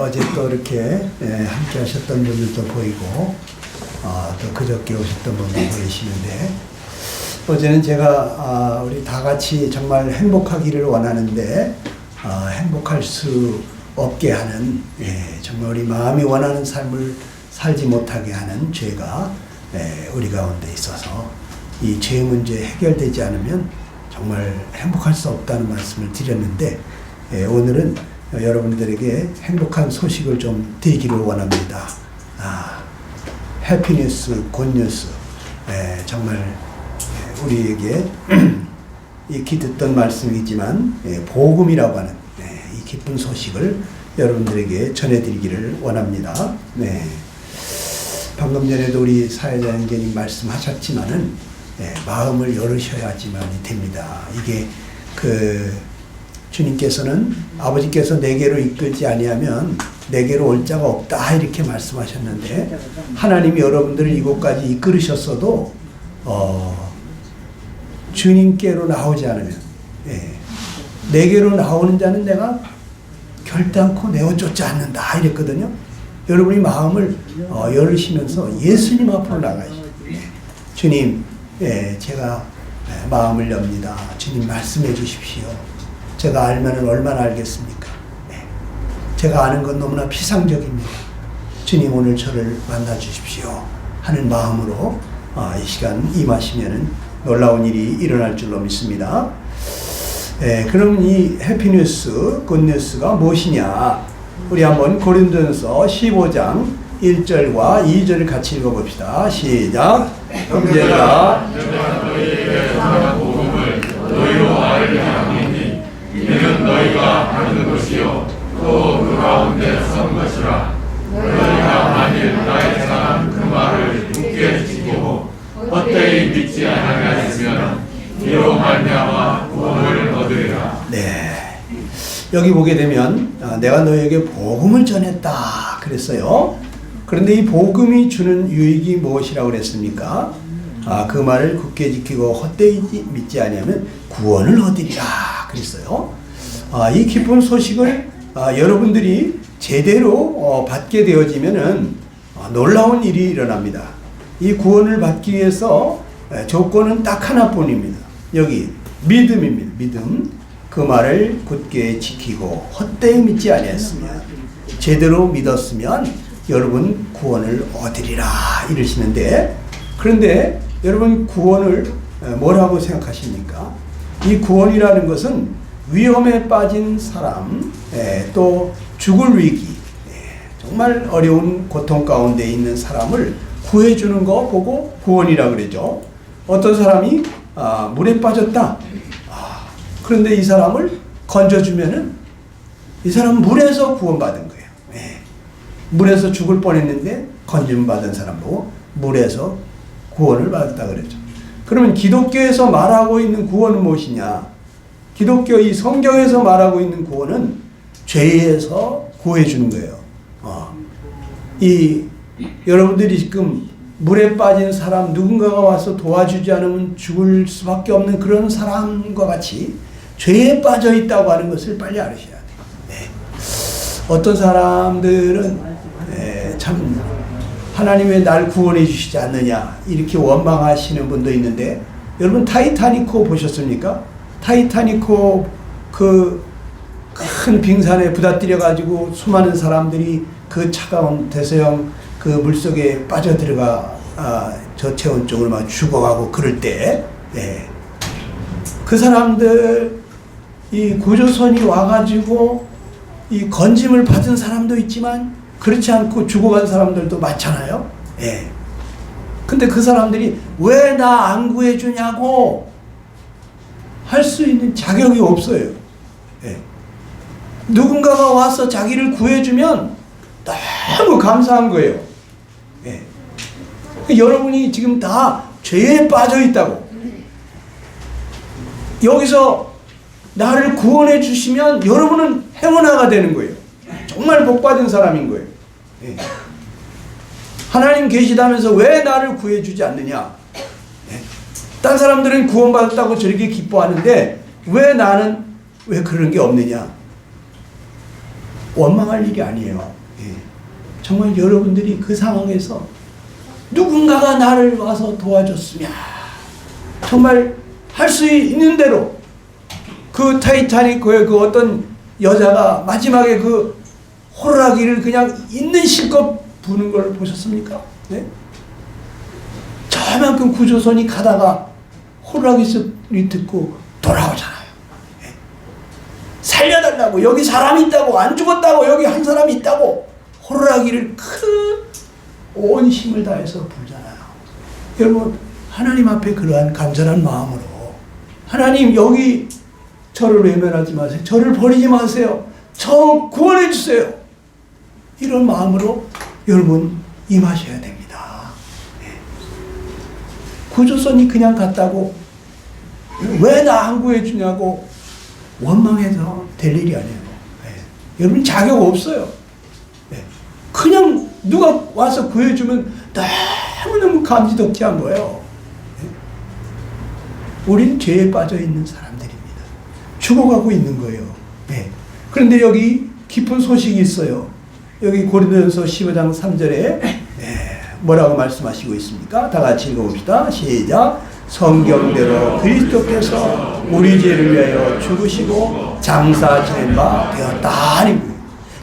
어제 또 이렇게 함께 하셨던 분들도 보이고 또 그저께 오셨던 분도 보이시는데, 어제는 제가 우리 다 같이 정말 행복하기를 원하는데 행복할 수 없게 하는, 정말 우리 마음이 원하는 삶을 살지 못하게 하는 죄가 우리 가운데 있어서 이 죄 문제 해결되지 않으면 정말 행복할 수 없다는 말씀을 드렸는데, 오늘은 여러분들에게 행복한 소식을 좀 드리기를 원합니다. 해피뉴스, 굿뉴스. 정말 우리에게 익히 듣던 말씀이지만 복음이라고 하는 이 기쁜 소식을 여러분들에게 전해드리기를 원합니다. 방금 전에도 우리 사회자 형제님 말씀하셨지만은 마음을 열으셔야지만이 됩니다. 이게 주님께서는 아버지께서 내게로 이끌지 아니하면 내게로 올 자가 없다 이렇게 말씀하셨는데, 하나님이 여러분들을 이곳까지 이끌으셨어도 주님께로 나오지 않으면, 내게로 나오는 자는 내가 결단코 내어쫓지 않는다 이랬거든요. 여러분이 마음을 열으시면서 예수님 앞으로 나가시죠. 주님, 제가 마음을 엽니다. 주님 말씀해 주십시오. 제가 알면 얼마나 알겠습니까? 제가 아는 건 너무나 피상적입니다. 주님 오늘 저를 만나 주십시오 하는 마음으로 이 시간 임하시면은 놀라운 일이 일어날 줄로 믿습니다. 그럼 이 해피뉴스, 굿뉴스가 무엇이냐? 우리 한번 고린도전서 15장 1절과 2절을 같이 읽어봅시다. 시작. 형제들아, 너희에게 전한 복음을 너희로 알게 하노니 이는 너희가 아는 것이요 또 그 가운데 선 것이라. 너희가 만일 나의 전한 그 말을 굳게 지키고 헛되이 믿지 아니하였으면 이로 말미암아 구원을 얻으리라. 여기 보게 되면 내가 너희에게 복음을 전했다 그랬어요. 그런데 이 복음이 주는 유익이 무엇이라고 그랬습니까? 그 말을 굳게 지키고 헛되이 믿지 아니하면 구원을 얻으리라 그랬어요. 이 기쁜 소식을 여러분들이 제대로 받게 되어지면은 놀라운 일이 일어납니다. 이 구원을 받기 위해서 조건은 딱 하나뿐입니다. 여기 믿음입니다. 믿음. 그 말을 굳게 지키고 헛되이 믿지 아니했으면, 제대로 믿었으면 여러분 구원을 얻으리라 이러시는데, 그런데 여러분 구원을 뭐라고 생각하십니까? 이 구원이라는 것은 위험에 빠진 사람, 또 죽을 위기, 정말 어려운 고통 가운데 있는 사람을 구해주는 거 보고 구원이라고 그러죠. 어떤 사람이 물에 빠졌다. 그런데 이 사람을 건져주면은 이 사람은 물에서 구원받은 거예요. 물에서 죽을 뻔했는데 건짐 받은 사람 보고 물에서 구원을 받았다 그랬죠. 그러면 기독교에서 말하고 있는 구원은 무엇이냐? 기독교 이 성경에서 말하고 있는 구원은 죄에서 구해주는 거예요. 여러분들이 지금 물에 빠진 사람, 누군가가 와서 도와주지 않으면 죽을 수밖에 없는 그런 사람과 같이 죄에 빠져 있다고 하는 것을 빨리 알으셔야 돼요. 어떤 사람들은 참 하나님 왜 날 구원해 주시지 않느냐 이렇게 원망하시는 분도 있는데, 여러분 타이타닉호 보셨습니까? 타이타닉호 그 큰 빙산에 부닥뜨려 가지고 수많은 사람들이 그 차가운 대서양 그 물속에 빠져들어가 저체온 쪽으로 막 죽어가고 그럴 때, 그 사람들 이 구조선이 와가지고 이 건짐을 받은 사람도 있지만 그렇지 않고 죽어간 사람들도 많잖아요. 근데 그 사람들이 왜 나 안 구해주냐고 할 수 있는 자격이 없어요. 누군가가 와서 자기를 구해주면 너무 감사한 거예요. 여러분이 지금 다 죄에 빠져 있다고, 여기서 나를 구원해 주시면 여러분은 행운아가 되는 거예요. 정말 복받은 사람인 거예요. 하나님 계시다면서 왜 나를 구해주지 않느냐? 딴 사람들은 구원받았다고 저렇게 기뻐하는데 왜 나는 왜 그런 게 없느냐? 원망할 일이 아니에요. 예. 정말 여러분들이 그 상황에서 누군가가 나를 와서 도와줬으면 정말 할 수 있는 대로 그 타이타닉호의 그 어떤 여자가 마지막에 그 호루라기를 그냥 있는 실컷 부는 걸 보셨습니까? 네? 저만큼 구조선이 가다가 호루라기 소리 듣고 돌아오잖아요. 네? 살려달라고, 여기 사람이 있다고, 안 죽었다고, 여기 한 사람이 있다고 호루라기를 온 힘을 다해서 불잖아요. 여러분, 하나님 앞에 그러한 간절한 마음으로 하나님, 여기 저를 외면하지 마세요. 저를 버리지 마세요. 저 구원해 주세요. 이런 마음으로 여러분 임하셔야 됩니다. 네. 구조선이 그냥 갔다고 왜 나 안 구해주냐고 원망해서 될 일이 아니에요. 네. 여러분 자격 없어요. 네. 그냥 누가 와서 구해주면 너무너무 감지덕지한 거예요. 네. 우린 죄에 빠져 있는 사람들입니다. 죽어가고 있는 거예요. 네. 그런데 여기 깊은 소식이 있어요. 여기 고린도전서 15장 3절에 뭐라고 말씀하시고 있습니까? 다 같이 읽어봅시다. 시작. 성경대로 그리스도께서 우리 죄를 위하여 죽으시고 장사 지낸 바 되었다.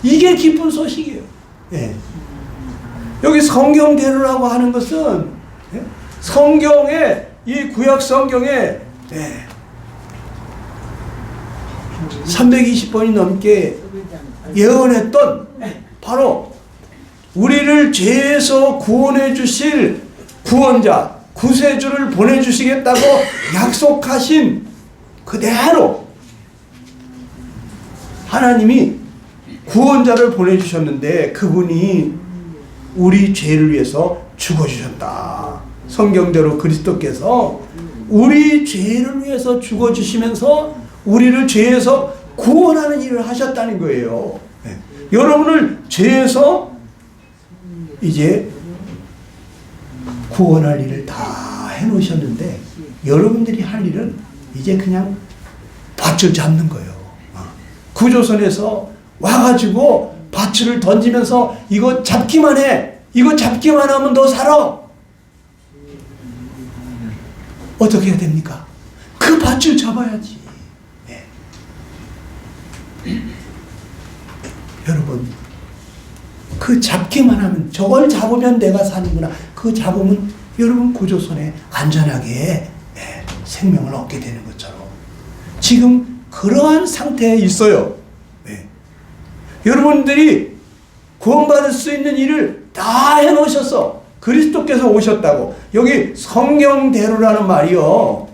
이게 깊은 소식이에요. 예. 여기 성경대로라고 하는 것은 성경에, 이 구약 성경에 320번이 넘게 예언했던 바로 우리를 죄에서 구원해 주실 구원자, 구세주를 보내주시겠다고 약속하신 그대로 하나님이 구원자를 보내주셨는데 그분이 우리 죄를 위해서 죽어주셨다. 성경대로 그리스도께서 우리 죄를 위해서 죽어주시면서 우리를 죄에서 구원하는 일을 하셨다는 거예요. 네. 여러분을 죄에서 이제 구원할 일을 다 해놓으셨는데 여러분들이 할 일은 이제 그냥 밧줄 잡는 거예요. 구조선에서 와가지고 밧줄을 던지면서 이거 잡기만 해. 이거 잡기만 하면 너 살아. 어떻게 해야 됩니까? 그 밧줄 잡아야지. 네. 여러분, 그 잡기만 하면, 저걸 잡으면 내가 사는구나. 그 잡으면 여러분 구조선에 안전하게 생명을 얻게 되는 것처럼 지금 그러한 상태에 있어요. 네. 여러분들이 구원받을 수 있는 일을 다 해놓으셔서 그리스도께서 오셨다고. 여기 성경대로라는 말이요,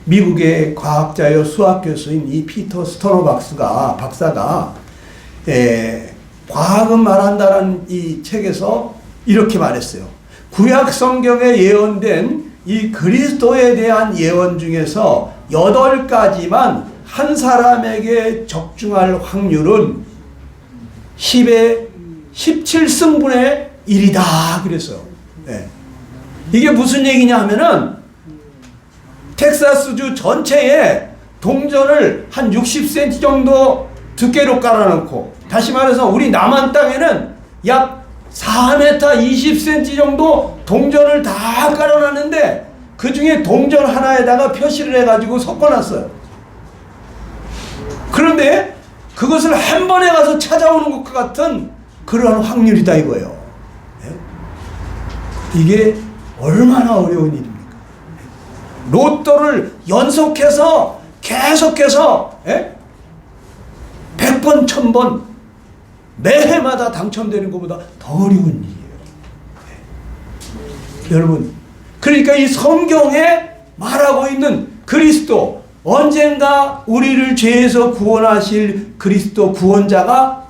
미국의 과학자요 수학교수인 이 피터 스토너 박사가 과학은 말한다라는 이 책에서 이렇게 말했어요. 구약 성경에 예언된 이 그리스도에 대한 예언 중에서 8가지만 한 사람에게 적중할 확률은 10의 17승분의 1이다 그랬어요. 네. 이게 무슨 얘기냐 하면은 텍사스주 전체에 동전을 한 60cm 정도 두께로 깔아놓고, 다시 말해서 우리 남한 땅에는 약 4m 20cm 정도 동전을 다 깔아놨는데 그 중에 동전 하나에다가 표시를 해가지고 섞어놨어요. 그런데 그것을 한 번에 가서 찾아오는 것과 같은 그러한 확률이다 이거예요. 이게 얼마나 어려운 일입니까? 로또를 연속해서 계속해서 100번, 1000번 매해마다 당첨되는 것보다 더 어려운 일이에요. 여러분, 그러니까 이 성경에 말하고 있는 그리스도, 언젠가 우리를 죄에서 구원하실 그리스도 구원자가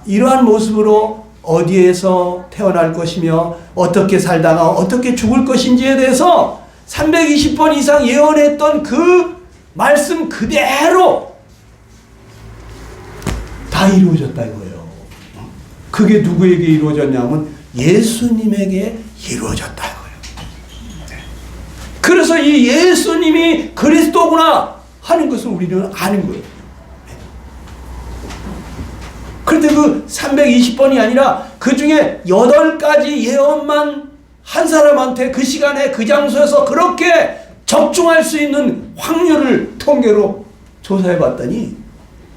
이러한 모습으로 어디에서 태어날 것이며 어떻게 살다가 어떻게 죽을 것인지에 대해서 320번 이상 예언했던 그 말씀 그대로 다 이루어졌다 이거예요. 그게 누구에게 이루어졌냐면 예수님에게 이루어졌다 이거예요. 그래서 이 예수님이 그리스도구나 하는 것을 우리는 아는 거예요. 그런데 그 320번이 아니라 그 중에 8가지 예언만 한 사람한테 그 시간에 그 장소에서 그렇게 적중할 수 있는 확률을 통계로 조사해 봤더니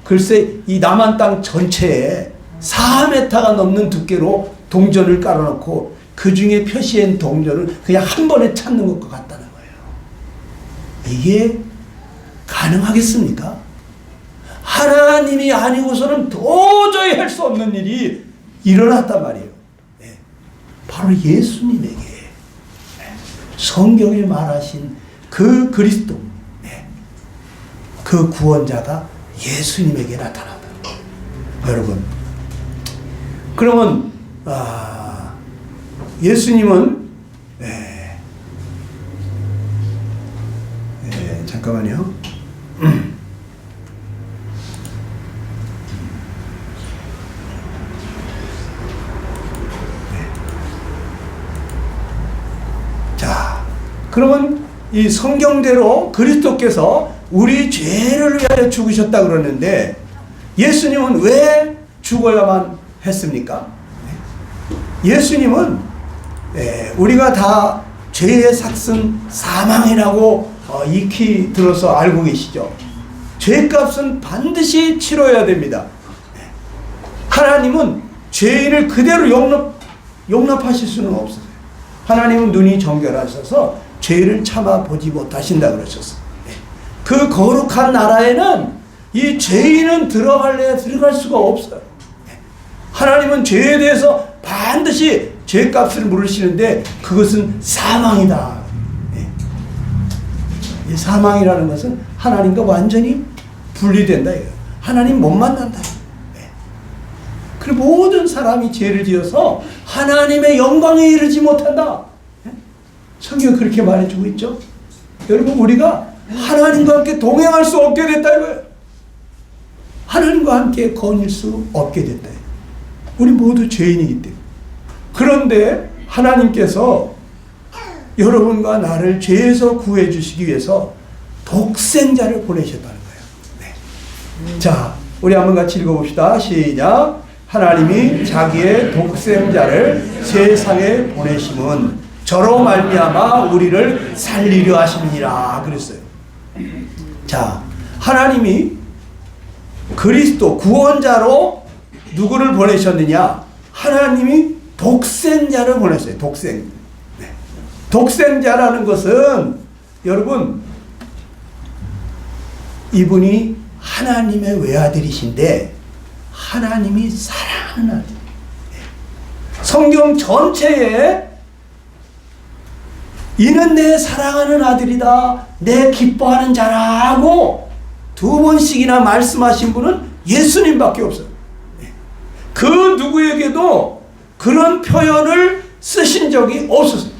글쎄 이 남한 땅 전체에 4m가 넘는 두께로 동전을 깔아놓고 그 중에 표시한 동전을 그냥 한 번에 찾는 것과 같다는 거예요. 이게 가능하겠습니까? 하나님이 아니고서는 도저히 할 수 없는 일이 일어났단 말이에요. 네. 바로 예수님에게 성경에 말하신 그 그리스도, 그 구원자가 예수님에게 나타난다. 여러분, 그러면 예수님은 잠깐만요. 자, 그러면 이 성경대로 그리스도께서 우리 죄를 위하여 죽으셨다 그러는데 예수님은 왜 죽어야만 했습니까? 예수님은 우리가 다 죄의 삭은 사망이라고 익히 들어서 알고 계시죠. 죄값은 반드시 치러야 됩니다. 하나님은 죄인을 그대로 용납하실 수는 없어요. 하나님은 눈이 정결하셔서 죄를 참아보지 못하신다 그러셨어요. 그 거룩한 나라에는 이 죄인은 들어갈 수가 없어요. 하나님은 죄에 대해서 반드시 죄값을 물으시는데 그것은 사망이다. 이 사망이라는 것은 하나님과 완전히 분리된다. 하나님 못 만난다. 그리고 모든 사람이 죄를 지어서 하나님의 영광에 이르지 못한다. 성경은 그렇게 말해주고 있죠. 여러분, 우리가 하나님과 함께 동행할 수 없게 됐다 이거예요. 하나님과 함께 거닐 수 없게 됐다. 우리 모두 죄인이기 때문에. 그런데 하나님께서 여러분과 나를 죄에서 구해 주시기 위해서 독생자를 보내셨다는 거예요. 자, 우리 한번 같이 읽어봅시다. 시작. 하나님이 자기의 독생자를 세상에 보내심은 저로 말미암아 우리를 살리려 하심이니라 그랬어요. 자, 하나님이 그리스도 구원자로 누구를 보내셨느냐? 하나님이 독생자를 보냈어요. 독생자라는 것은 여러분, 이분이 하나님의 외아들이신데 하나님이 사랑하는 아들. 성경 전체에 이는 내 사랑하는 아들이다, 내 기뻐하는 자라고 2번씩이나 말씀하신 분은 예수님밖에 없어요. 그 누구에게도 그런 표현을 쓰신 적이 없었어요.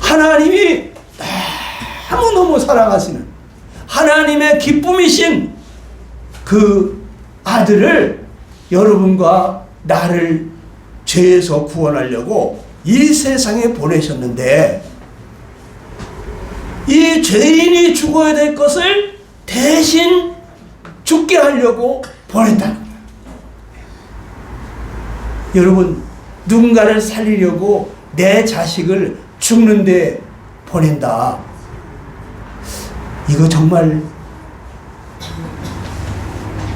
하나님이 너무너무 사랑하시는 하나님의 기쁨이신 그 아들을 여러분과 나를 죄에서 구원하려고 이 세상에 보내셨는데 이 죄인이 죽어야 될 것을 대신 죽게 하려고 보냈다는 거예요. 여러분, 누군가를 살리려고 내 자식을 죽는데 보낸다. 이거 정말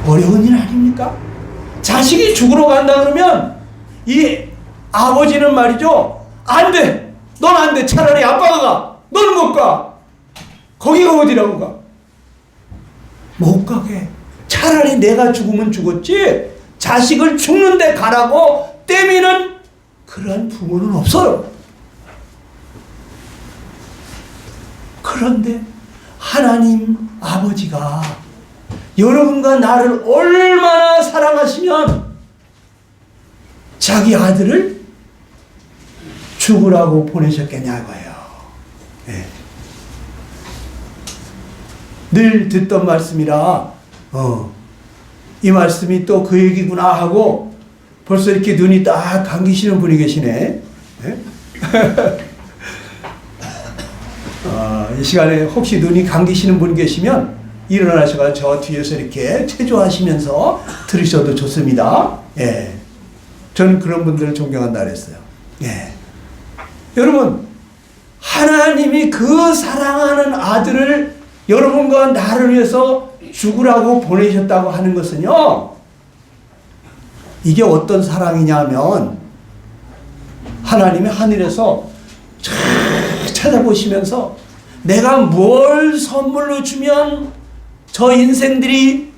어려운 일 아닙니까? 자식이 죽으러 간다 그러면 이 아버지는 말이죠, 안 돼, 넌 안 돼, 차라리 아빠가 가, 너는 못 가. 거기가 어디라고 가? 못 가게. 차라리 내가 죽으면 죽었지 자식을 죽는데 가라고 떼미는 그런 부모는 없어요. 그런데 하나님 아버지가 여러분과 나를 얼마나 사랑하시면 자기 아들을 죽으라고 보내셨겠냐고요. 네. 늘 듣던 말씀이라 이 말씀이 또 그 얘기구나 하고 벌써 이렇게 눈이 딱 감기시는 분이 계시네. 네? 이 시간에 혹시 눈이 감기시는 분 계시면 일어나셔서 저 뒤에서 이렇게 체조하시면서 들으셔도 좋습니다. 예. 저는 그런 분들을 존경한다 그랬어요. 예. 여러분, 하나님이 그 사랑하는 아들을 여러분과 나를 위해서 죽으라고 보내셨다고 하는 것은요, 이게 어떤 사랑이냐면, 하나님이 하늘에서 쫙 찾아보시면서 내가 뭘 선물로 주면 저 인생들이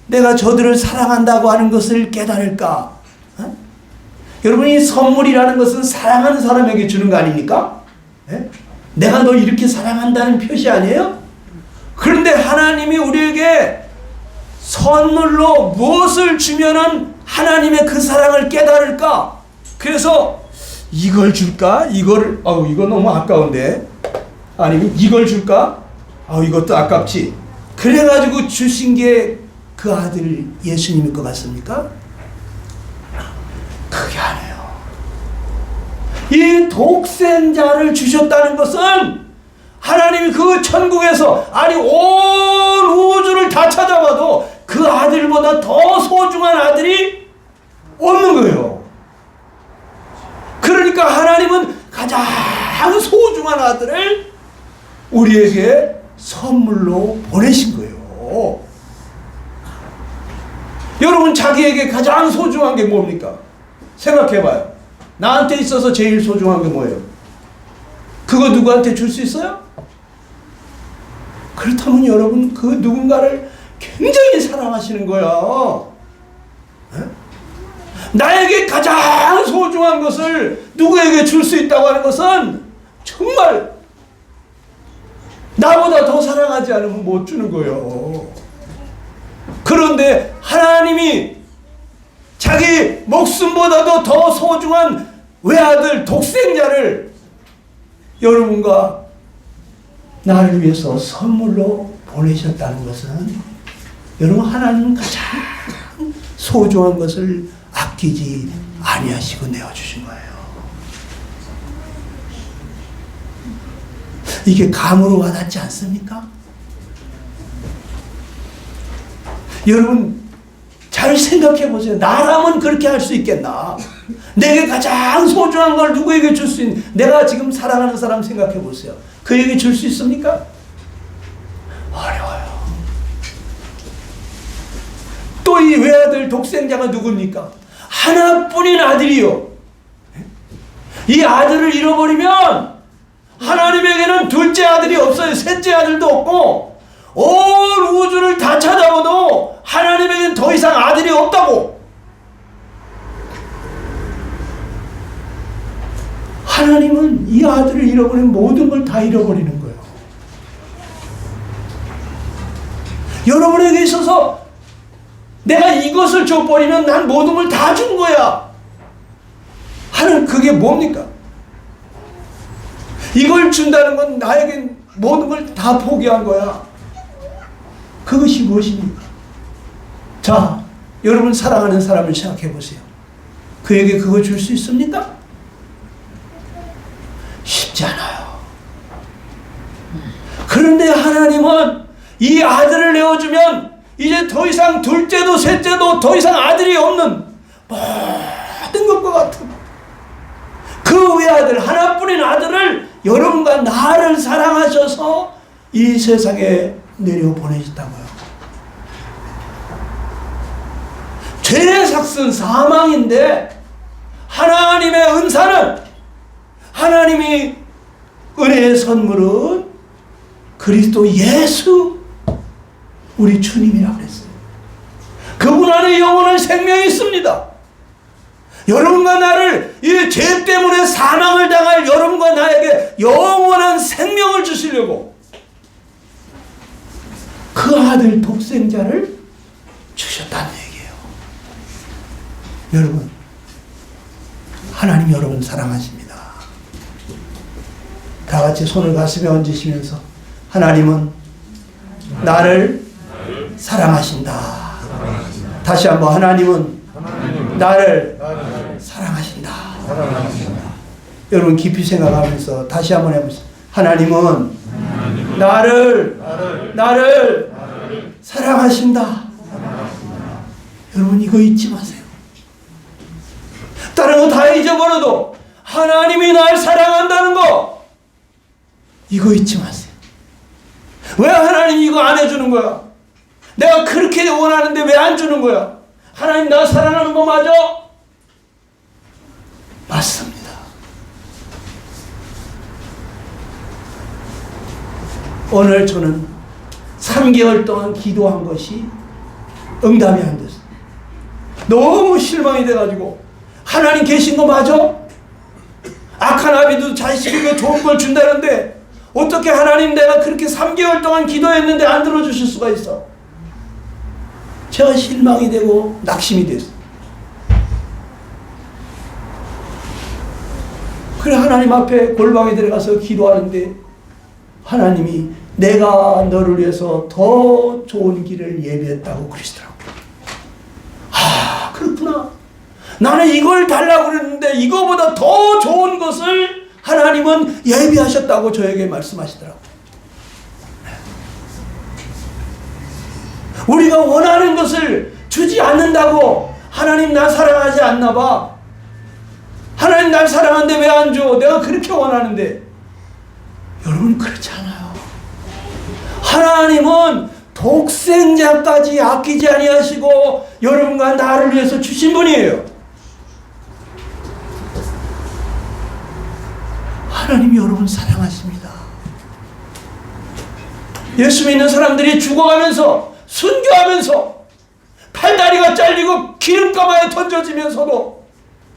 내가 저들을 사랑한다고 하는 것을 깨달을까? 어? 여러분이 선물이라는 것은 사랑하는 사람에게 주는 거 아닙니까? 예? 내가 너 이렇게 사랑한다는 표시 아니에요? 그런데 하나님이 우리에게 선물로 무엇을 주면은 하나님의 그 사랑을 깨달을까? 그래서 이걸 줄까? 이거 너무 아까운데. 아니면 이걸 줄까? 이것도 아깝지. 그래가지고 주신 게 그 아들 예수님일 것 같습니까? 그게 아니에요. 이 독생자를 주셨다는 것은 하나님이 그 천국에서, 아니 온 우주를 다 찾아봐도 그 아들보다 더 소중한 아들이 없는 거예요. 그러니까 하나님은 가장 소중한 아들을 우리에게 선물로 보내신 거예요. 여러분, 자기에게 가장 소중한 게 뭡니까? 생각해봐요. 나한테 있어서 제일 소중한 게 뭐예요? 그거 누구한테 줄 수 있어요? 그렇다면 여러분, 그 누군가를 굉장히 사랑하시는 거야. 에? 나에게 가장 소중한 것을 누구에게 줄 수 있다고 하는 것은 정말 나보다 더 사랑하지 않으면 못 주는 거예요. 그런데 하나님이 자기 목숨보다도 더 소중한 외아들 독생자를 여러분과 나를 위해서 선물로 보내셨다는 것은, 여러분, 하나님은 가장 소중한 것을 아끼지 아니하시고 내어주신 거예요. 이게 감으로 와닿지 않습니까? 여러분, 잘 생각해 보세요. 나라면 그렇게 할 수 있겠나? 내게 가장 소중한 걸 누구에게 줄 수 있는, 내가 지금 사랑하는 사람 생각해 보세요. 그에게 줄 수 있습니까? 어려워요. 또 이 외아들 독생자가 누굽니까? 하나뿐인 아들이요. 이 아들을 잃어버리면 하나님에게는 둘째 아들이 없어요. 셋째 아들도 없고, 온 우주를 다 찾아봐도 하나님에게는 더 이상 아들이 없다고. 하나님은 이 아들을 잃어버리면 모든 걸 다 잃어버리는 거예요. 여러분에게 있어서 내가 이것을 줘버리면 난 모든 걸 다 준 거야 하는, 그게 뭡니까? 이걸 준다는 건 나에겐 모든 걸 다 포기한 거야. 그것이 무엇입니까? 자, 여러분 사랑하는 사람을 생각해 보세요. 그에게 그거 줄 수 있습니까? 쉽지 않아요. 그런데 하나님은 이 아들을 내어주면 이제 더 이상 둘째도 셋째도 더 이상 아들이 없는, 모든 것과 같은 그 외아들, 하나뿐인 아들을 여러분과 나를 사랑하셔서 이 세상에 내려보내셨다고요. 죄의 삭은 사망인데, 하나님의 은사는, 하나님이 은혜의 선물은 그리스도 예수 우리 주님이라고 그랬어요. 그분 안에 영원한 생명이 있습니다. 여러분과 나를 이 죄 때문에 사망을 당할 여러분과 나에게 영원한 생명을 주시려고 그 아들 독생자를 주셨다는 얘기예요. 여러분, 하나님 여러분 사랑하십니다. 다 같이 손을 가슴에 얹으시면서, 하나님은 나를 사랑하신다. 다시 한번, 하나님은 나를 사랑하신다. 여러분 깊이 생각하면서 다시 한번 해보세요. 하나님은 나를 사랑하신다. 여러분 이거 잊지 마세요. 다른 거 다 잊어버려도 하나님이 날 사랑한다는 거 이거 잊지 마세요. 왜 하나님이 이거 안 해주는 거야? 내가 그렇게 원하는데 왜 안 주는 거야? 하나님 나 사랑하는 거 맞아? 맞습니다. 오늘 저는 3개월 동안 기도한 것이 응답이 안 됐어요. 너무 실망이 돼가지고 하나님 계신 거 맞아? 악한 아비도 자식에게 좋은 걸 준다는데 어떻게 하나님 내가 그렇게 3개월 동안 기도했는데 안 들어주실 수가 있어? 제가 실망이 되고 낙심이 됐어요. 그래 하나님 앞에 골방에 들어가서 기도하는데 하나님이 내가 너를 위해서 더 좋은 길을 예비했다고 그러시더라고요. 아 그렇구나. 나는 이걸 달라고 그랬는데 이거보다 더 좋은 것을 하나님은 예비하셨다고 저에게 말씀하시더라고요. 우리가 원하는 것을 주지 않는다고 하나님 날 사랑하지 않나 봐. 하나님 날 사랑하는데 왜 안 줘? 내가 그렇게 원하는데. 여러분 그렇지 않아요. 하나님은 독생자까지 아끼지 아니하시고 여러분과 나를 위해서 주신 분이에요. 하나님이 여러분 사랑하십니다. 예수 믿는 사람들이 죽어가면서 순교하면서 팔다리가 잘리고 기름가마에 던져지면서도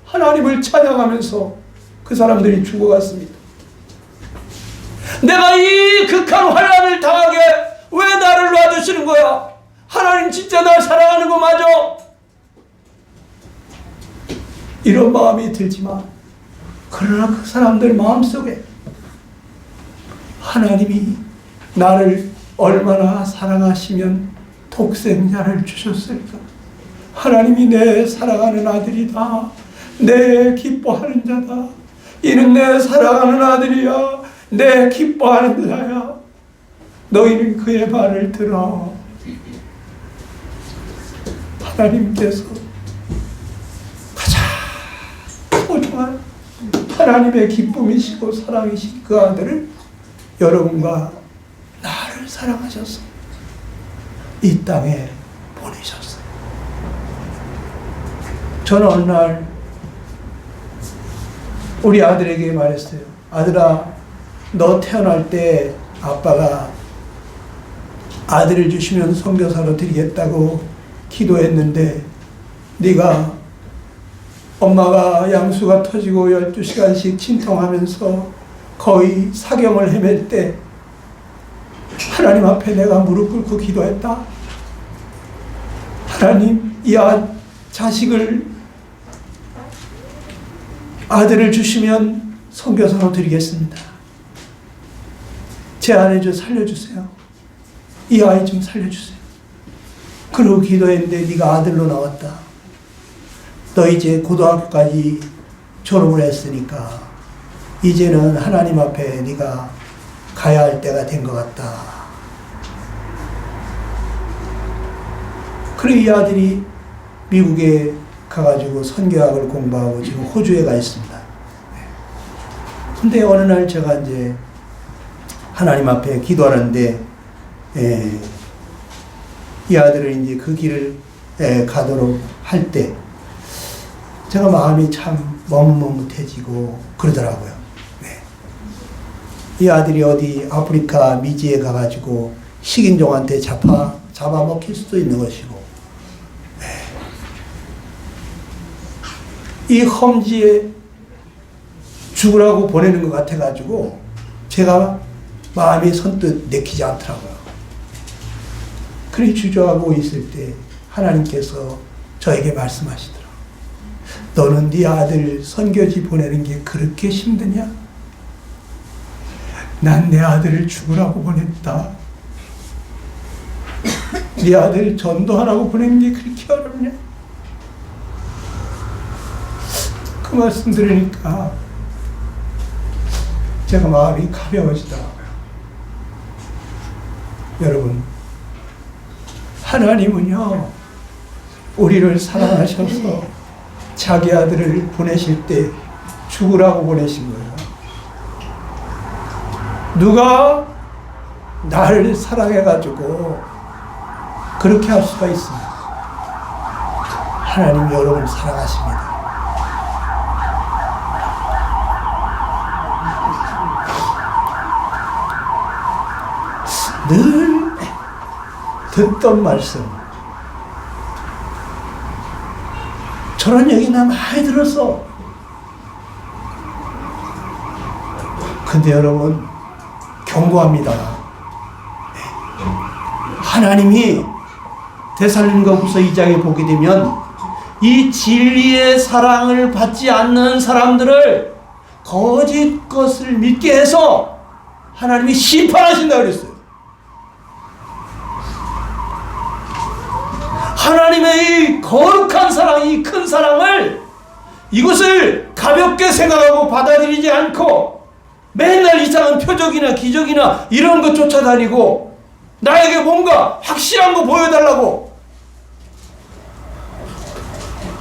하나님을 찬양하면서 그 사람들이 죽어갔습니다. 내가 이 극한 환난을 당하게 왜 나를 놔두시는 거야? 하나님 진짜 날 사랑하는 거 맞아? 이런 마음이 들지만 그러나 그 사람들 마음속에 하나님이 나를 얼마나 사랑하시면 독생자를 주셨을까? 하나님이 내 사랑하는 아들이다. 내 기뻐하는 자다. 이는 내 사랑하는 아들이야. 내 기뻐하는 자야. 너희는 그의 말을 들어. 하나님께서 가장 소중한 하나님의 기쁨이시고 사랑이신 그 아들을 여러분과 나를 사랑하셔서 이 땅에 보내셨어요. 저는 어느 날 우리 아들에게 말했어요. 아들아, 너 태어날 때 아빠가 아들을 주시면 선교사로 드리겠다고 기도했는데 네가 엄마가 양수가 터지고 12시간씩 친통하면서 거의 사경을 헤맬 때 하나님 앞에 내가 무릎 꿇고 기도했다. 하나님, 이 자식을 아들을 주시면 선교사로 드리겠습니다. 제 아내 좀 살려주세요. 이 아이 좀 살려주세요. 그러고 기도했는데 네가 아들로 나왔다. 너 이제 고등학교까지 졸업을 했으니까 이제는 하나님 앞에 네가 가야 할 때가 된 것 같다. 그래 이 아들이 미국에 가가지고 선교학을 공부하고 지금 호주에 가 있습니다. 근데 어느 날 제가 이제 하나님 앞에 기도하는데 이 아들을 이제 그 길을 가도록 할 때 제가 마음이 참 머뭇머뭇해지고 그러더라고요. 네. 이 아들이 어디 아프리카 미지에 가가지고 식인종한테 잡아먹힐 수도 있는 것이고 이 험지에 죽으라고 보내는 것 같아가지고 제가 마음이 선뜻 내키지 않더라고요. 그렇게 주저하고 있을 때 하나님께서 저에게 말씀하시더라고요. 너는 네 아들 선교지 보내는 게 그렇게 힘드냐? 난 내 아들을 죽으라고 보냈다. 네 아들 전도하라고 보내는 게 그렇게 어렵냐? 그 말씀 들으니까 제가 마음이 가벼워지더라고요. 여러분, 하나님은요, 우리를 사랑하셔서 자기 아들을 보내실 때 죽으라고 보내신 거예요. 누가 나를 사랑해가지고 그렇게 할 수가 있습니다. 하나님이 여러분을 사랑하십니다. 늘 듣던 말씀, 저런 얘기 나 많이 들었어. 근데 여러분, 경고합니다. 하나님이 데살로니가후서 2장에 보게 되면 이 진리의 사랑을 받지 않는 사람들을 거짓 것을 믿게 해서 하나님이 심판하신다 그랬어요. 하나님의 이 거룩한 사랑, 이 큰 사랑을, 이것을 가볍게 생각하고 받아들이지 않고 맨날 이상한 표적이나 기적이나 이런 것 쫓아다니고 나에게 뭔가 확실한 거 보여달라고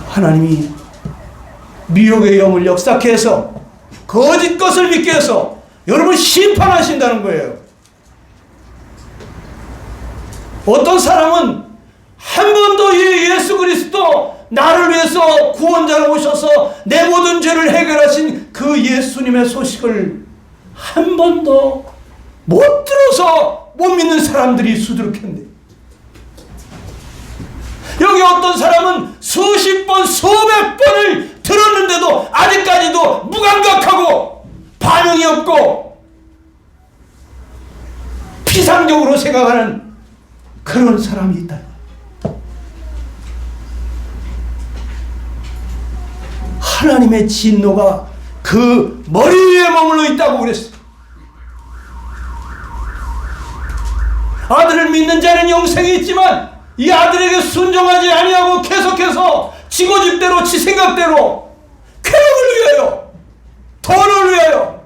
하나님이 미혹의 영을 역사케 해서 거짓 것을 믿게 해서 여러분 심판하신다는 거예요. 어떤 사람은 한 번도 이 예수 그리스도 나를 위해서 구원자로 오셔서 내 모든 죄를 해결하신 그 예수님의 소식을 한 번도 못 들어서 못 믿는 사람들이 수두룩했네. 여기 어떤 사람은 수십 번, 수백 번을 들었는데도 아직까지도 무감각하고 반응이 없고 피상적으로 생각하는 그런 사람이 있다. 하나님의 진노가 그 머리 위에 머물러 있다고 그랬어요. 아들을 믿는 자는 영생이 있지만 이 아들에게 순종하지 아니하고 계속해서 지고집대로 지 생각대로 쾌락을 위하여, 돈을 위하여,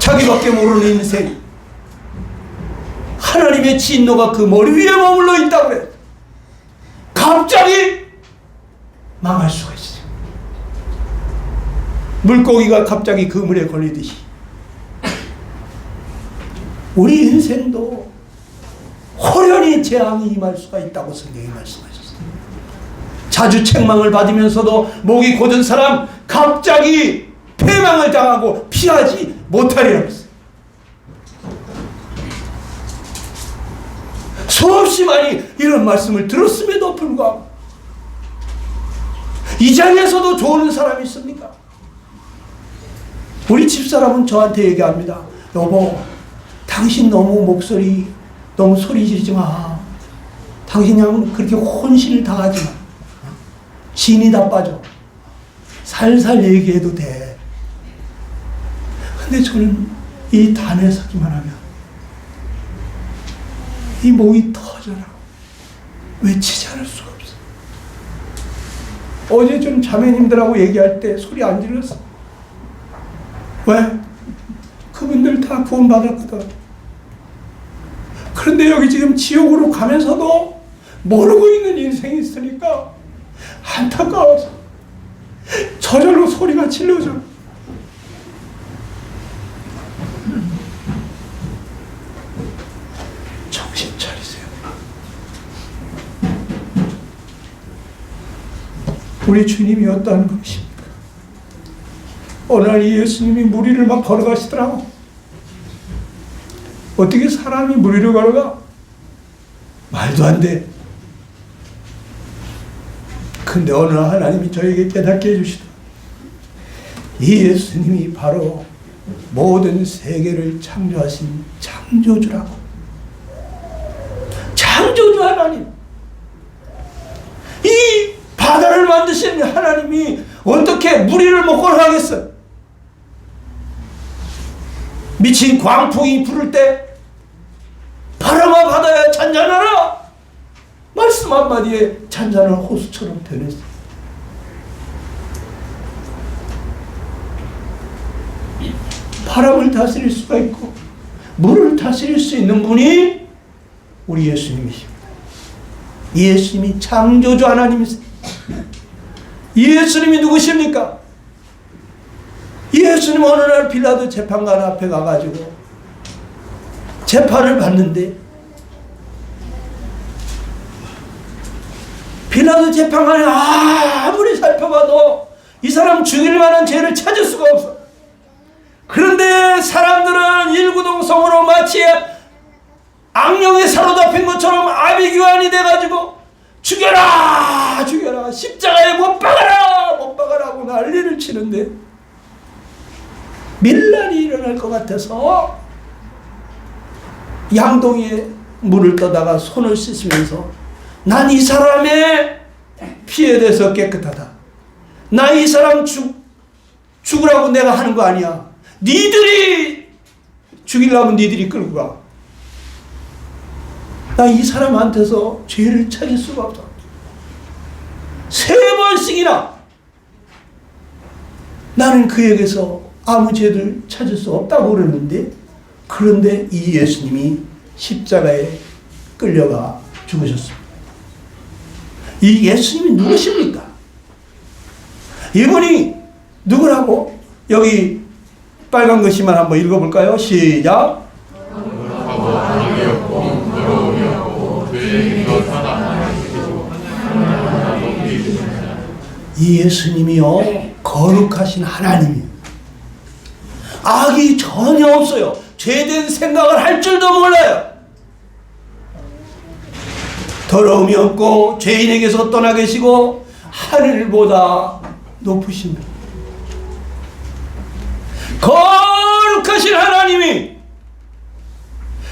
자기밖에 모르는 인생, 하나님의 진노가 그 머리 위에 머물러 있다고 그래요. 갑자기 망할 수가 있어요. 물고기가 갑자기 그물에 걸리듯이 우리 인생도 호련히 재앙이 임할 수가 있다고 성경이 말씀하셨어요. 자주 책망을 받으면서도 목이 곧은 사람 갑자기 패망을 당하고 피하지 못하리라고 했어요. 수없이 많이 이런 말씀을 들었음에도 불구하고 이 자리에서도 좋은 사람이 있습니까? 우리 집사람은 저한테 얘기합니다. 여보, 당신 너무 목소리 너무 소리 지르지 마. 당신 그냥 그렇게 혼신을 당하지 마. 진이 다 빠져. 살살 얘기해도 돼. 근데 저는 이 단에 서기만 하면 이 목이 터져라. 외치지 않을 수가 없어. 어제 좀 자매님들하고 얘기할 때 소리 안 질렀어. 왜? 그분들 다 구원받았거든. 그런데 여기 지금 지옥으로 가면서도 모르고 있는 인생이 있으니까 안타까워서 저절로 소리가 질러져. 정신 차리세요. 우리 주님이 어떠한 분이십니까? 어느 날 예수님이 무리를 막 걸어가시더라고. 어떻게 사람이 무리를 걸어가? 말도 안 돼. 근데 어느 날 하나님이 저에게 깨닫게 해주시더라. 이 예수님이 바로 모든 세계를 창조하신 창조주라고. 창조주 하나님. 이 바다를 만드신 하나님이 어떻게 무리를 못 걸어가겠어? 미친 광풍이 부를 때 바람아 바다야 잔잔하라. 말씀 한마디에 잔잔한 호수처럼 변했어. 바람을 다스릴 수가 있고 물을 다스릴 수 있는 분이 우리 예수님이십니다. 예수님이 창조주 하나님이세요. 예수님이 누구십니까? 예수님 어느 날 빌라도 재판관 앞에 가가지고 재판을 받는데 빌라도 재판관이 아무리 살펴봐도 이 사람 죽일 만한 죄를 찾을 수가 없어. 그런데 사람들은 일구동성으로 마치 악령에 사로잡힌 것처럼 아비규환이 돼가지고 죽여라 죽여라 십자가에 못 박아라 못 박아라고 난리를 치는데 밀란이 일어날 것 같아서 양동이에 물을 떠다가 손을 씻으면서 난 이 사람의 피에 대해서 깨끗하다. 나 이 사람 죽으라고 내가 하는 거 아니야. 니들이 죽이려면 니들이 끌고 가. 나 이 사람한테서 죄를 찾을 수가 없다. 3번씩이나 나는 그에게서 아무 죄를 찾을 수 없다고 그러는데, 그런데 이 예수님이 십자가에 끌려가 죽으셨습니다. 이 예수님이 누구십니까? 이분이 누구라고? 여기 빨간 글씨만 한번 읽어볼까요? 시작. 이 예수님이요, 거룩하신 하나님이에요. 악이 전혀 없어요. 죄된 생각을 할 줄도 몰라요. 더러움이 없고 죄인에게서 떠나 계시고 하늘보다 높으십니다. 거룩하신 하나님이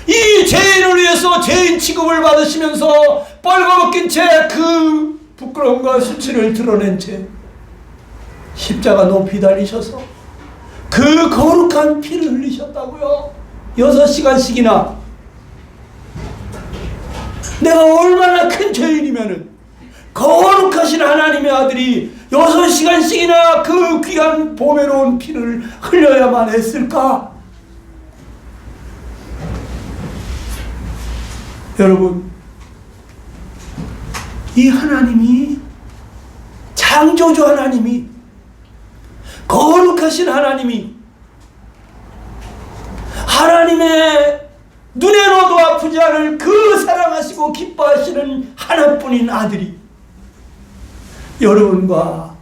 이 죄인을 위해서 죄인 취급을 받으시면서 뻘거벗긴 채 그 부끄러움과 수치를 드러낸 채 십자가 높이 달리셔서 그 거룩한 피를 흘리셨다고요. 6시간씩이나. 내가 얼마나 큰 죄인이면은 거룩하신 하나님의 아들이 6시간씩이나 그 귀한 보배로운 피를 흘려야만 했을까? 여러분, 이 하나님이, 창조주 하나님이, 거룩하신 하나님이, 하나님의 눈에 넣어도 아프지 않을 그 사랑하시고 기뻐하시는 하나뿐인 아들이 여러분과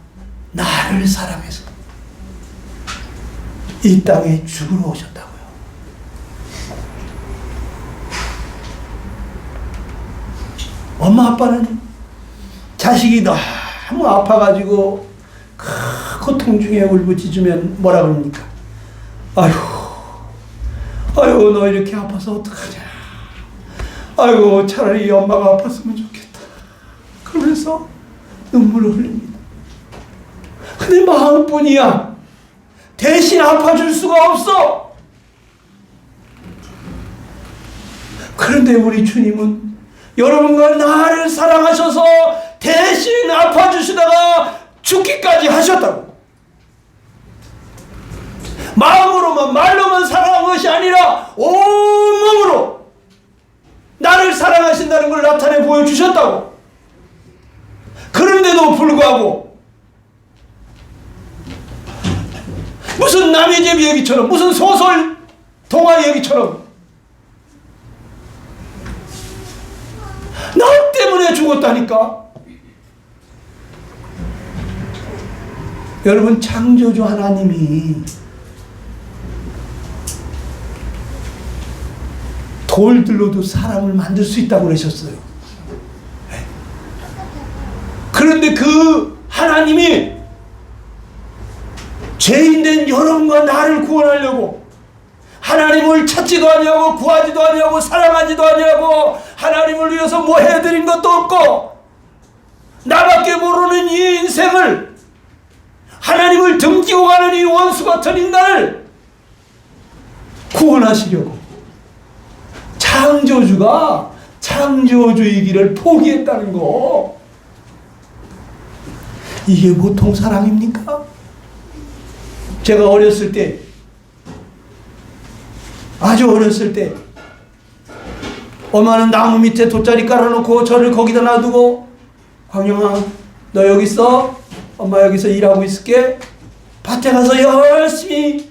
나를 사랑해서 이 땅에 죽으러 오셨다고요. 엄마 아빠는 자식이 너무 아파가지고 고통 중에 울부짖으면 뭐라 그럽니까? 아유 너 이렇게 아파서 어떡하냐. 아이고 차라리 엄마가 아팠으면 좋겠다. 그러면서 눈물을 흘립니다. 근데 마음뿐이야. 대신 아파줄 수가 없어. 그런데 우리 주님은 여러분과 나를 사랑하셔서 대신 아파주시다가 죽기까지 하셨다고. 마음으로만 말로만 사랑한 것이 아니라 온몸으로 나를 사랑하신다는 걸 나타내 보여주셨다고. 그런데도 불구하고 무슨 남의 집 얘기처럼, 무슨 소설 동화 얘기처럼 나 때문에 죽었다니까. 여러분, 창조주 하나님이 돌들로도 사람을 만들 수 있다고 그러셨어요. 그런데 그 하나님이 죄인된 여러분과 나를 구원하려고 하나님을 찾지도 아니하고 구하지도 아니하고 사랑하지도 아니하고 하나님을 위해서 뭐 해드린 것도 없고 나밖에 모르는 이 인생을, 하나님을 등지고 가는 이 원수 같은 인간을 구원하시려고 창조주가 창조주이기를 포기했다는 거, 이게 보통 사랑입니까? 제가 어렸을 때, 아주 어렸을 때 엄마는 나무 밑에 돗자리 깔아놓고 저를 거기다 놔두고, 광영아 너 여기 있어, 엄마 여기서 일하고 있을게. 밭에 가서 열심히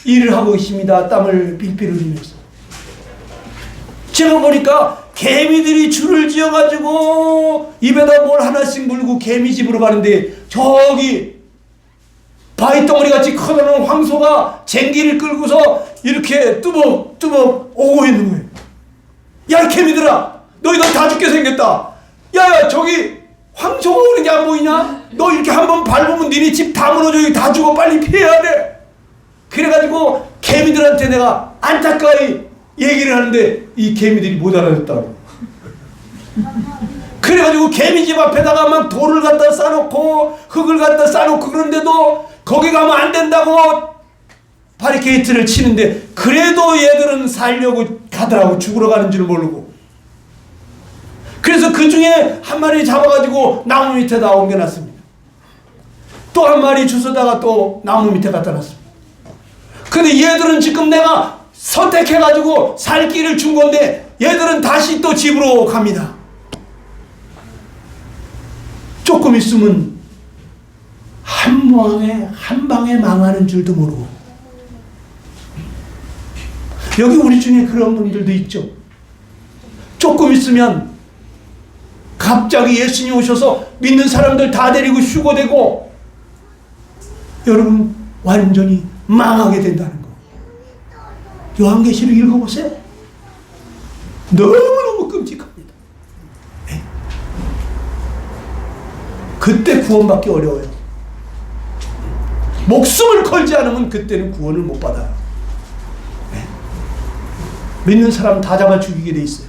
일을 하고 있습니다. 땀을 빌빌 흘리면서. 제가 보니까 개미들이 줄을 지어가지고 입에다 뭘 하나씩 물고 개미집으로 가는데, 저기 바위덩어리 같이 커다란 황소가 쟁기를 끌고서 이렇게 뚜벅뚜벅 오고 있는 거예요. 야, 이 개미들아, 너희들 다 죽게 생겼다. 야, 저기 황소가 오는 게 안 보이냐? 너 이렇게 한번 밟으면 니네 집 다 무너져, 다 죽어, 빨리 피해야 돼. 그래가지고 개미들한테 내가 안타까이 얘기를 하는데 이 개미들이 못 알아듣다고. 그래가지고 개미집 앞에다가 막 돌을 갖다 싸놓고 흙을 갖다 싸놓고 그런데도 거기 가면 안 된다고 바리케이트를 치는데, 그래도 얘들은 살려고 가더라고. 죽으러 가는 줄 모르고. 그래서 그 중에 한 마리 잡아가지고 나무 밑에다 옮겨놨습니다. 또 한 마리 주워다가 또 나무 밑에 갖다 놨습니다. 근데 얘들은 지금 내가 선택해가지고 살 길을 준 건데 얘들은 다시 또 집으로 갑니다. 조금 있으면 한 방에 망하는 줄도 모르고. 여기 우리 중에 그런 분들도 있죠. 조금 있으면 갑자기 예수님 오셔서 믿는 사람들 다 데리고 휴거되고 여러분 완전히 망하게 된다는 거. 요한계시록 읽어보세요. 너무너무 끔찍합니다. 네. 그때 구원받기 어려워요. 목숨을 걸지 않으면 그때는 구원을 못 받아요. 네. 믿는 사람 다 잡아 죽이게 돼 있어요.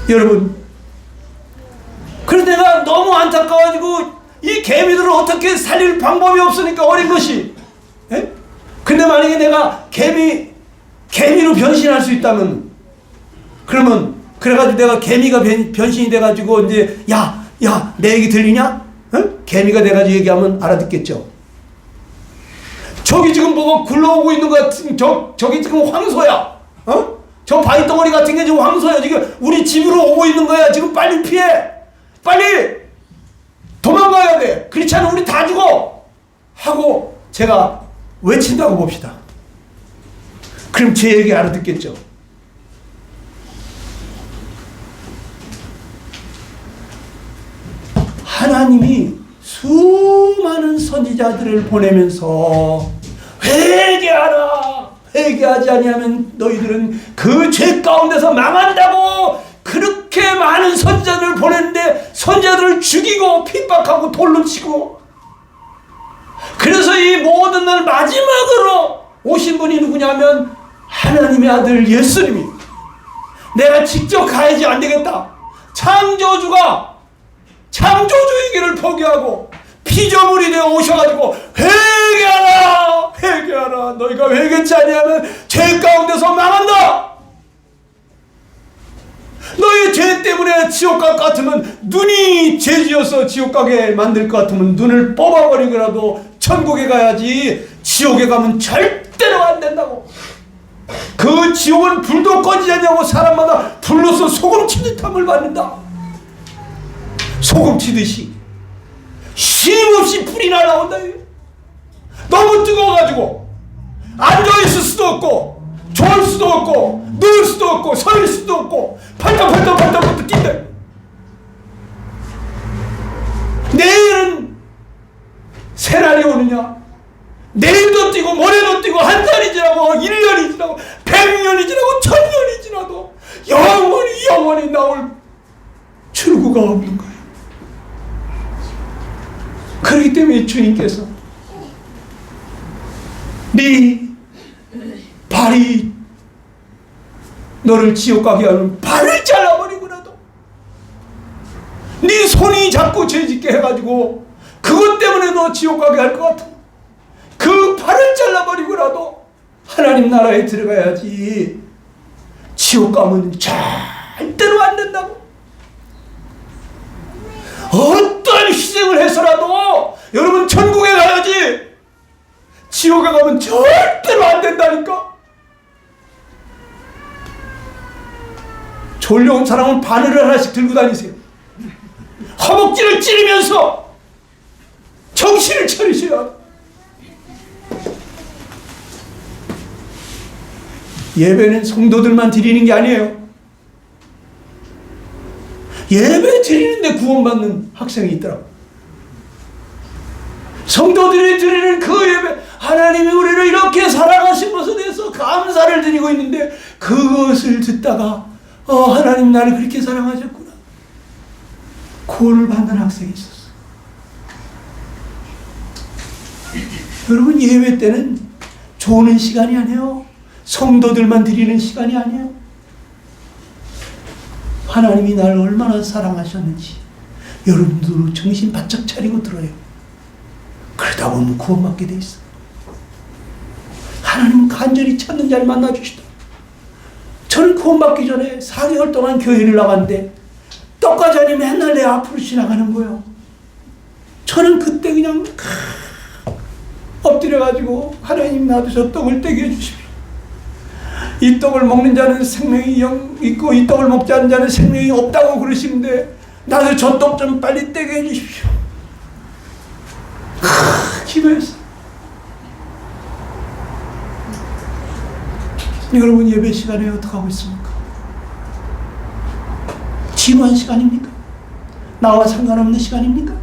여러분, 그래서 내가 너무 안타까워가지고 이 개미들을 어떻게 살릴 방법이 없으니까 어린 것이. 예? 근데 만약에 내가 개미로 변신할 수 있다면, 그러면 그래가지고 내가 개미가 변신이 돼가지고 이제 야 내 얘기 들리냐? 어? 개미가 돼가지고 얘기하면 알아듣겠죠. 저기 지금 뭐가 굴러오고 있는 것 같은 저기 지금 황소야. 어? 저 바위덩어리 같은 게 지금 황소야. 지금 우리 집으로 오고 있는 거야. 지금 빨리 피해. 빨리 도망가야 돼. 그렇지 않으면 우리 다 죽어. 하고 제가 외친다고 봅시다. 그럼 제 얘기 알아듣겠죠. 하나님이 수많은 선지자들을 보내면서 회개하라. 회개하지 아니하면 너희들은 그 죄 가운데서 망한다고 그렇게 많은 선지자들을 보냈는데 선지자들을 죽이고 핍박하고 돌로 치고, 그래서 이 모든 날 마지막으로 오신 분이 누구냐면 하나님의 아들 예수님이. 내가 직접 가야지 안 되겠다. 창조주이기를 포기하고 피조물이 되어 오셔가지고 회개하라 회개하라. 너희가 회개치 아니하면 죄 가운데서 망한다. 너희 죄 때문에 지옥 갈 것 같으면, 눈이 죄지어서 지옥 가게 만들 것 같으면 눈을 뽑아버리고라도 천국에 가야지. 지옥에 가면 절대로 안 된다고. 그 지옥은 불도 꺼지지 않냐고. 사람마다 불로서 소금 치듯 함을 받는다. 소금 치듯이 쉼없이 불이 날아온다. 너무 뜨거워가지고 앉아있을 수도 없고 좋을 수도 없고 누울 수도 없고 서 수도 없고 팔딱팔딱 뛴다. 내일은 새날이 오느냐? 내일도 뛰고 모레도 뛰고 한 달이 지나고 1년이 지나고 100년이 지나고 1000년이 지나도 영원히 나올 출구가 없는 거예요. 그렇기 때문에 주님께서 네 발이 너를 지옥 가게 하는 발을 잘라버리고라도, 네 손이 자꾸 죄짓게 해가지고 그것 때문에 너 지옥 가게 할 것 같아. 그 발을 잘라버리고라도 하나님 나라에 들어가야지. 지옥 가면 절대로 안 된다고. 어떤 희생을 해서라도 여러분 천국에 가야지. 지옥에 가면 절대로 안 된다니까. 졸려온 사람은 바늘을 하나씩 들고 다니세요. 허벅지를 찌르면서 정신을 차리셔야 합니다. 예배는 성도들만 드리는 게 아니에요. 예배 드리는데 구원받는 학생이 있더라고요. 성도들이 드리는 그 예배, 하나님이 우리를 이렇게 사랑하신 것에 대해서 감사를 드리고 있는데 그것을 듣다가 하나님 나를 그렇게 사랑하셨구나. 구원을 받는 학생이 있었어요. 여러분, 예배 때는 조는 시간이 아니에요. 성도들만 드리는 시간이 아니에요. 하나님이 나를 얼마나 사랑하셨는지 여러분도 정신 바짝 차리고 들어요. 그러다 보면 구원받게 돼 있어요. 하나님은 간절히 찾는 자를 만나주시다. 저는 구원받기 전에 4개월 동안 교회를 나갔는데 떡과자니 맨날 내 앞으로 지나가는 거예요. 저는 그때 그냥 엎드려가지고 하나님 나도 저 떡을 떼게 해주십시오. 이 떡을 먹는 자는 생명이 있고 이 떡을 먹지 않는 자는 생명이 없다고 그러시는데 나도 저 떡 좀 빨리 떼게 해주십시오. 기도했어요. 여러분, 예배 시간에 어떻게 하고 있습니까? 지루한 시간입니까? 나와 상관없는 시간입니까?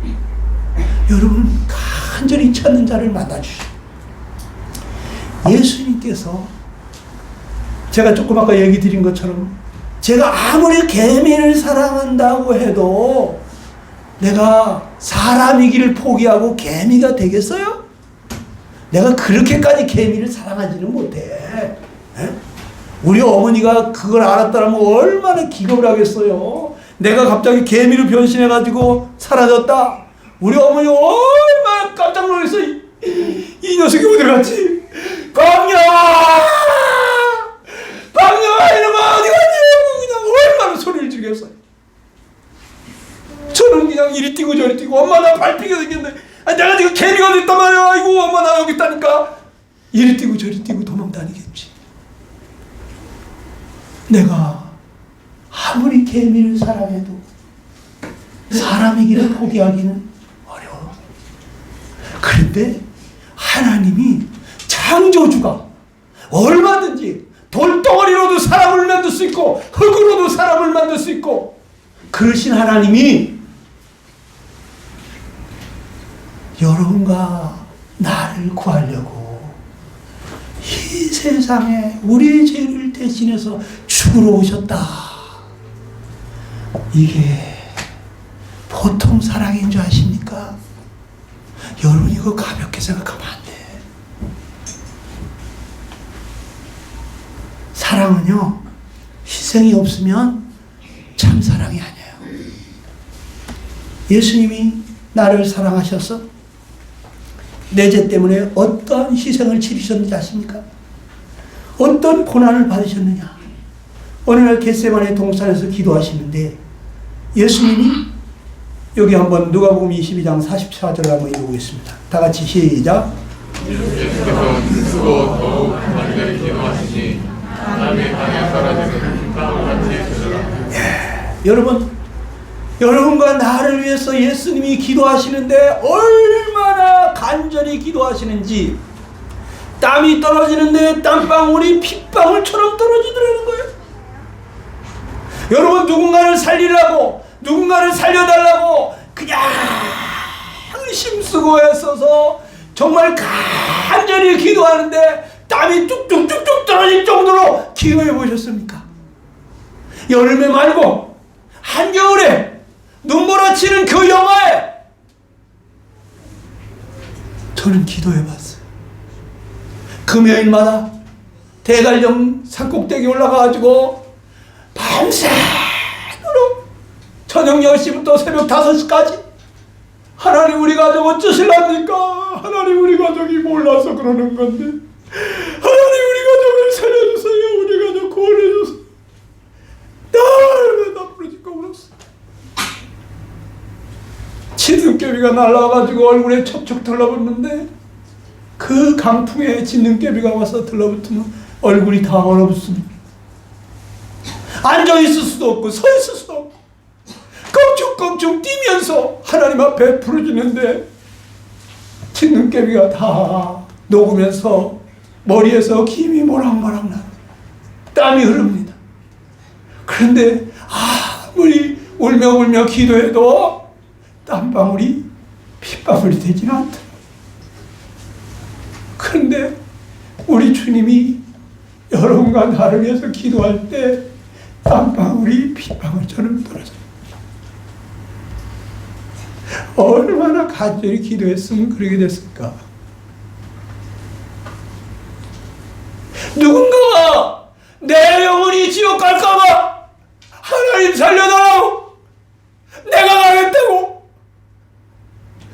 여러분, 간절히 찾는 자를 만나주시오. 예수님께서 제가 조금 아까 얘기 드린 것처럼 제가 아무리 개미를 사랑한다고 해도 내가 사람이기를 포기하고 개미가 되겠어요? 내가 그렇게까지 개미를 사랑하지는 못해. 에? 우리 어머니가 그걸 알았다면 얼마나 기겁을 하겠어요. 내가 갑자기 개미로 변신해가지고 사라졌다. 우리 어머니 얼마나 깜짝 놀랐어. 이 녀석이 어디 갔지? 광녀아! 광녀아, 이놈아 어디 갔지? 그냥 얼마나 소리를 지르겠어요. 저는 그냥 이리 뛰고 저리 뛰고, 엄마 나 밟히게 생겼네. 내가 지금 개미가 됐단 말이야. 아이고 엄마 나 여기 있다니까. 이리 뛰고 저리 뛰고 도망 다니겠지. 내가 아무리 개미를 사랑해도 사람이기를 포기하기는 어려워. 그런데 하나님이 창조주가 얼마든지 돌덩어리로도 사람을 만들 수 있고 흙으로도 사람을 만들 수 있고 그러신 하나님이 여러분과 나를 구하려고 이 세상에 우리의 죄를 대신해서 죽으러 오셨다. 이게 보통 사랑인 줄 아십니까? 여러분, 이거 가볍게 생각하면 안 돼. 사랑은요, 희생이 없으면 참 사랑이 아니에요. 예수님이 나를 사랑하셔서 내 죄 때문에 어떠한 희생을 치르셨는지 아십니까? 어떤 고난을 받으셨느냐? 어느 날 겟세마네 동산에서 기도하시는데 예수님이 여기 한번 누가복음 22장 44절 한번 읽어보겠습니다. 다 같이 시작. 예수께서 스스로 더욱 간절히 기도하시니 하나님의 땅에 사라지는 흰방울 같이 되더라. 여러분과 나를 위해서 예수님이 기도하시는데 얼마나 간절히 기도하시는지 땀이 떨어지는데 땀방울이 핏방울처럼 떨어지더라는 거예요. 여러분, 누군가를 살리려고, 누군가를 살려달라고 그냥 힘쓰고 애써서 정말 간절히 기도하는데 땀이 뚝뚝뚝뚝 떨어질 정도로 기도해 보셨습니까? 여름에 말고 한겨울에 눈몰아치는 그 영하에 저는 기도해 봤어요. 금요일마다 대관령 산꼭대기 올라가가지고 밤새도록 저녁 10시부터 새벽 5시까지 하나님 우리 가족 어쩌실랍니까? 하나님 우리 가족이 몰라서 그러는 건데 하나님 우리 가족을 살려주세요. 우리 가족 구원해주세요. 나 부르짖고 울었어. 진눈깨비가 날라와가지고 얼굴에 척척 들러붙는데 그 강풍에 진눈깨비가 와서 들러붙으면 얼굴이 다 얼어붙습니다. 앉아 있을 수도 없고 서 있을 수도 없고 껑충껑충 뛰면서 하나님 앞에 부르짖는데 진눈깨비가 다 녹으면서 머리에서 김이 모락모락 납니다. 땀이 흐릅니다. 그런데 아무리 울며 기도해도 땀방울이 핏방울이 되지는 않더라고요. 그런데 우리 주님이 여러분과 나를 위해서 기도할 때 땀방울이 핏방울처럼 떨어져요. 얼마나 간절히 기도했으면 그러게 됐을까. 누군가가 내 영혼이 지옥 갈까봐 하나님 살려달라고, 내가 가겠다고,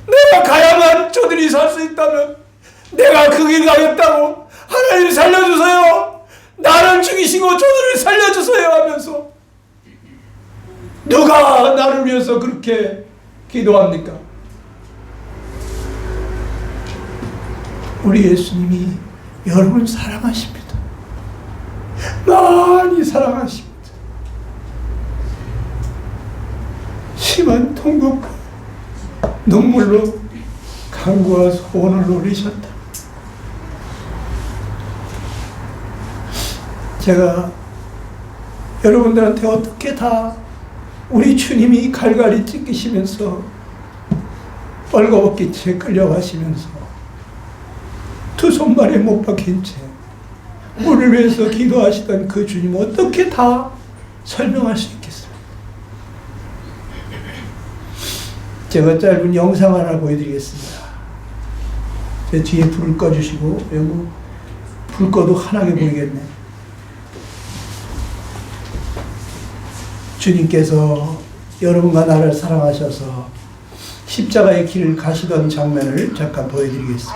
내가 가야만 저들이 살 수 있다면 내가 그 길 가겠다고, 하나님 살려주세요, 나를 죽이시고 저들을 살려주세요 하면서 누가 나를 위해서 그렇게 기도합니까? 우리 예수님이 여러분 사랑하십니다. 많이 사랑하십니다. 심한 통곡과 눈물로 간구와 소원을 노리셨다. 제가 여러분들한테 어떻게 다 우리 주님이 갈갈이 찢기시면서 벌거벗긴 채 끌려가시면서 두 손발에 못 박힌 채 우리를 위해서 기도하시던 그 주님 어떻게 다 설명할 수 있겠습니까? 제가 짧은 영상 하나 보여드리겠습니다. 제 뒤에 불을 꺼주시고, 여기 불 꺼도 환하게 보이겠네. 주님께서 여러분과 나를 사랑하셔서 십자가의 길을 가시던 장면을 잠깐 보여드리겠습니다.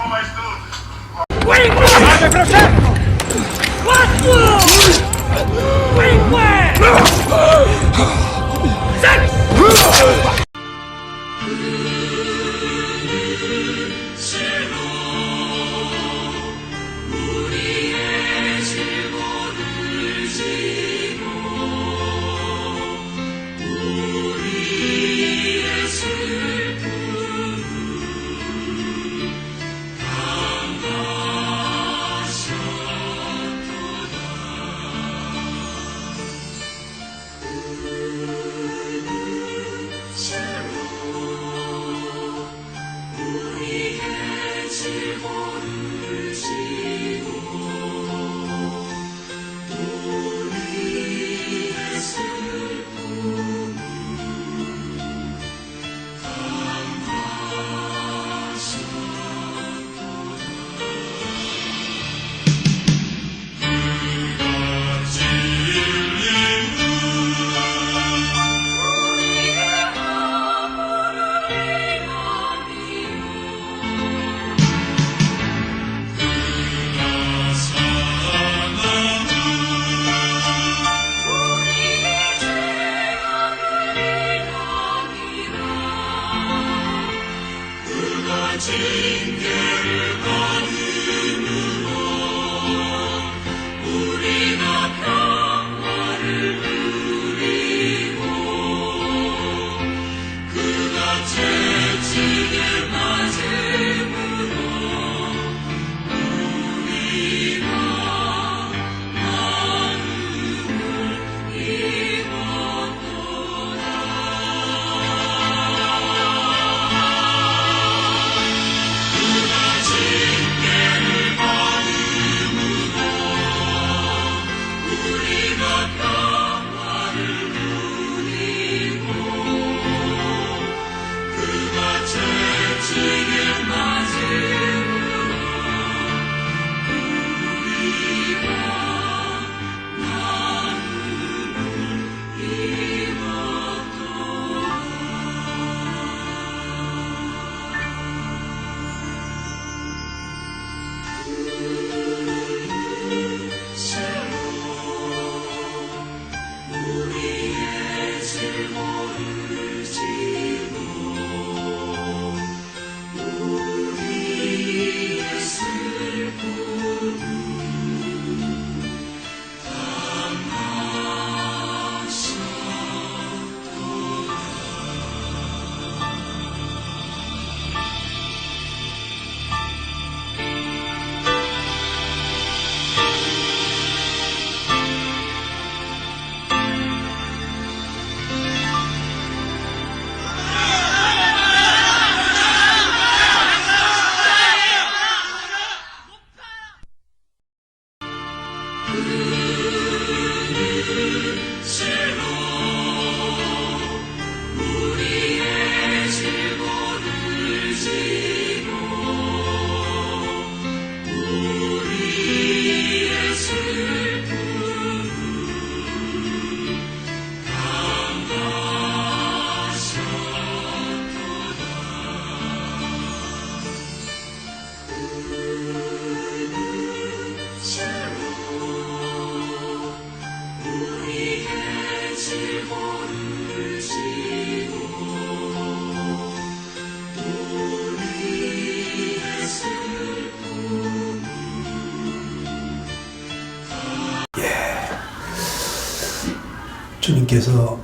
예수님께서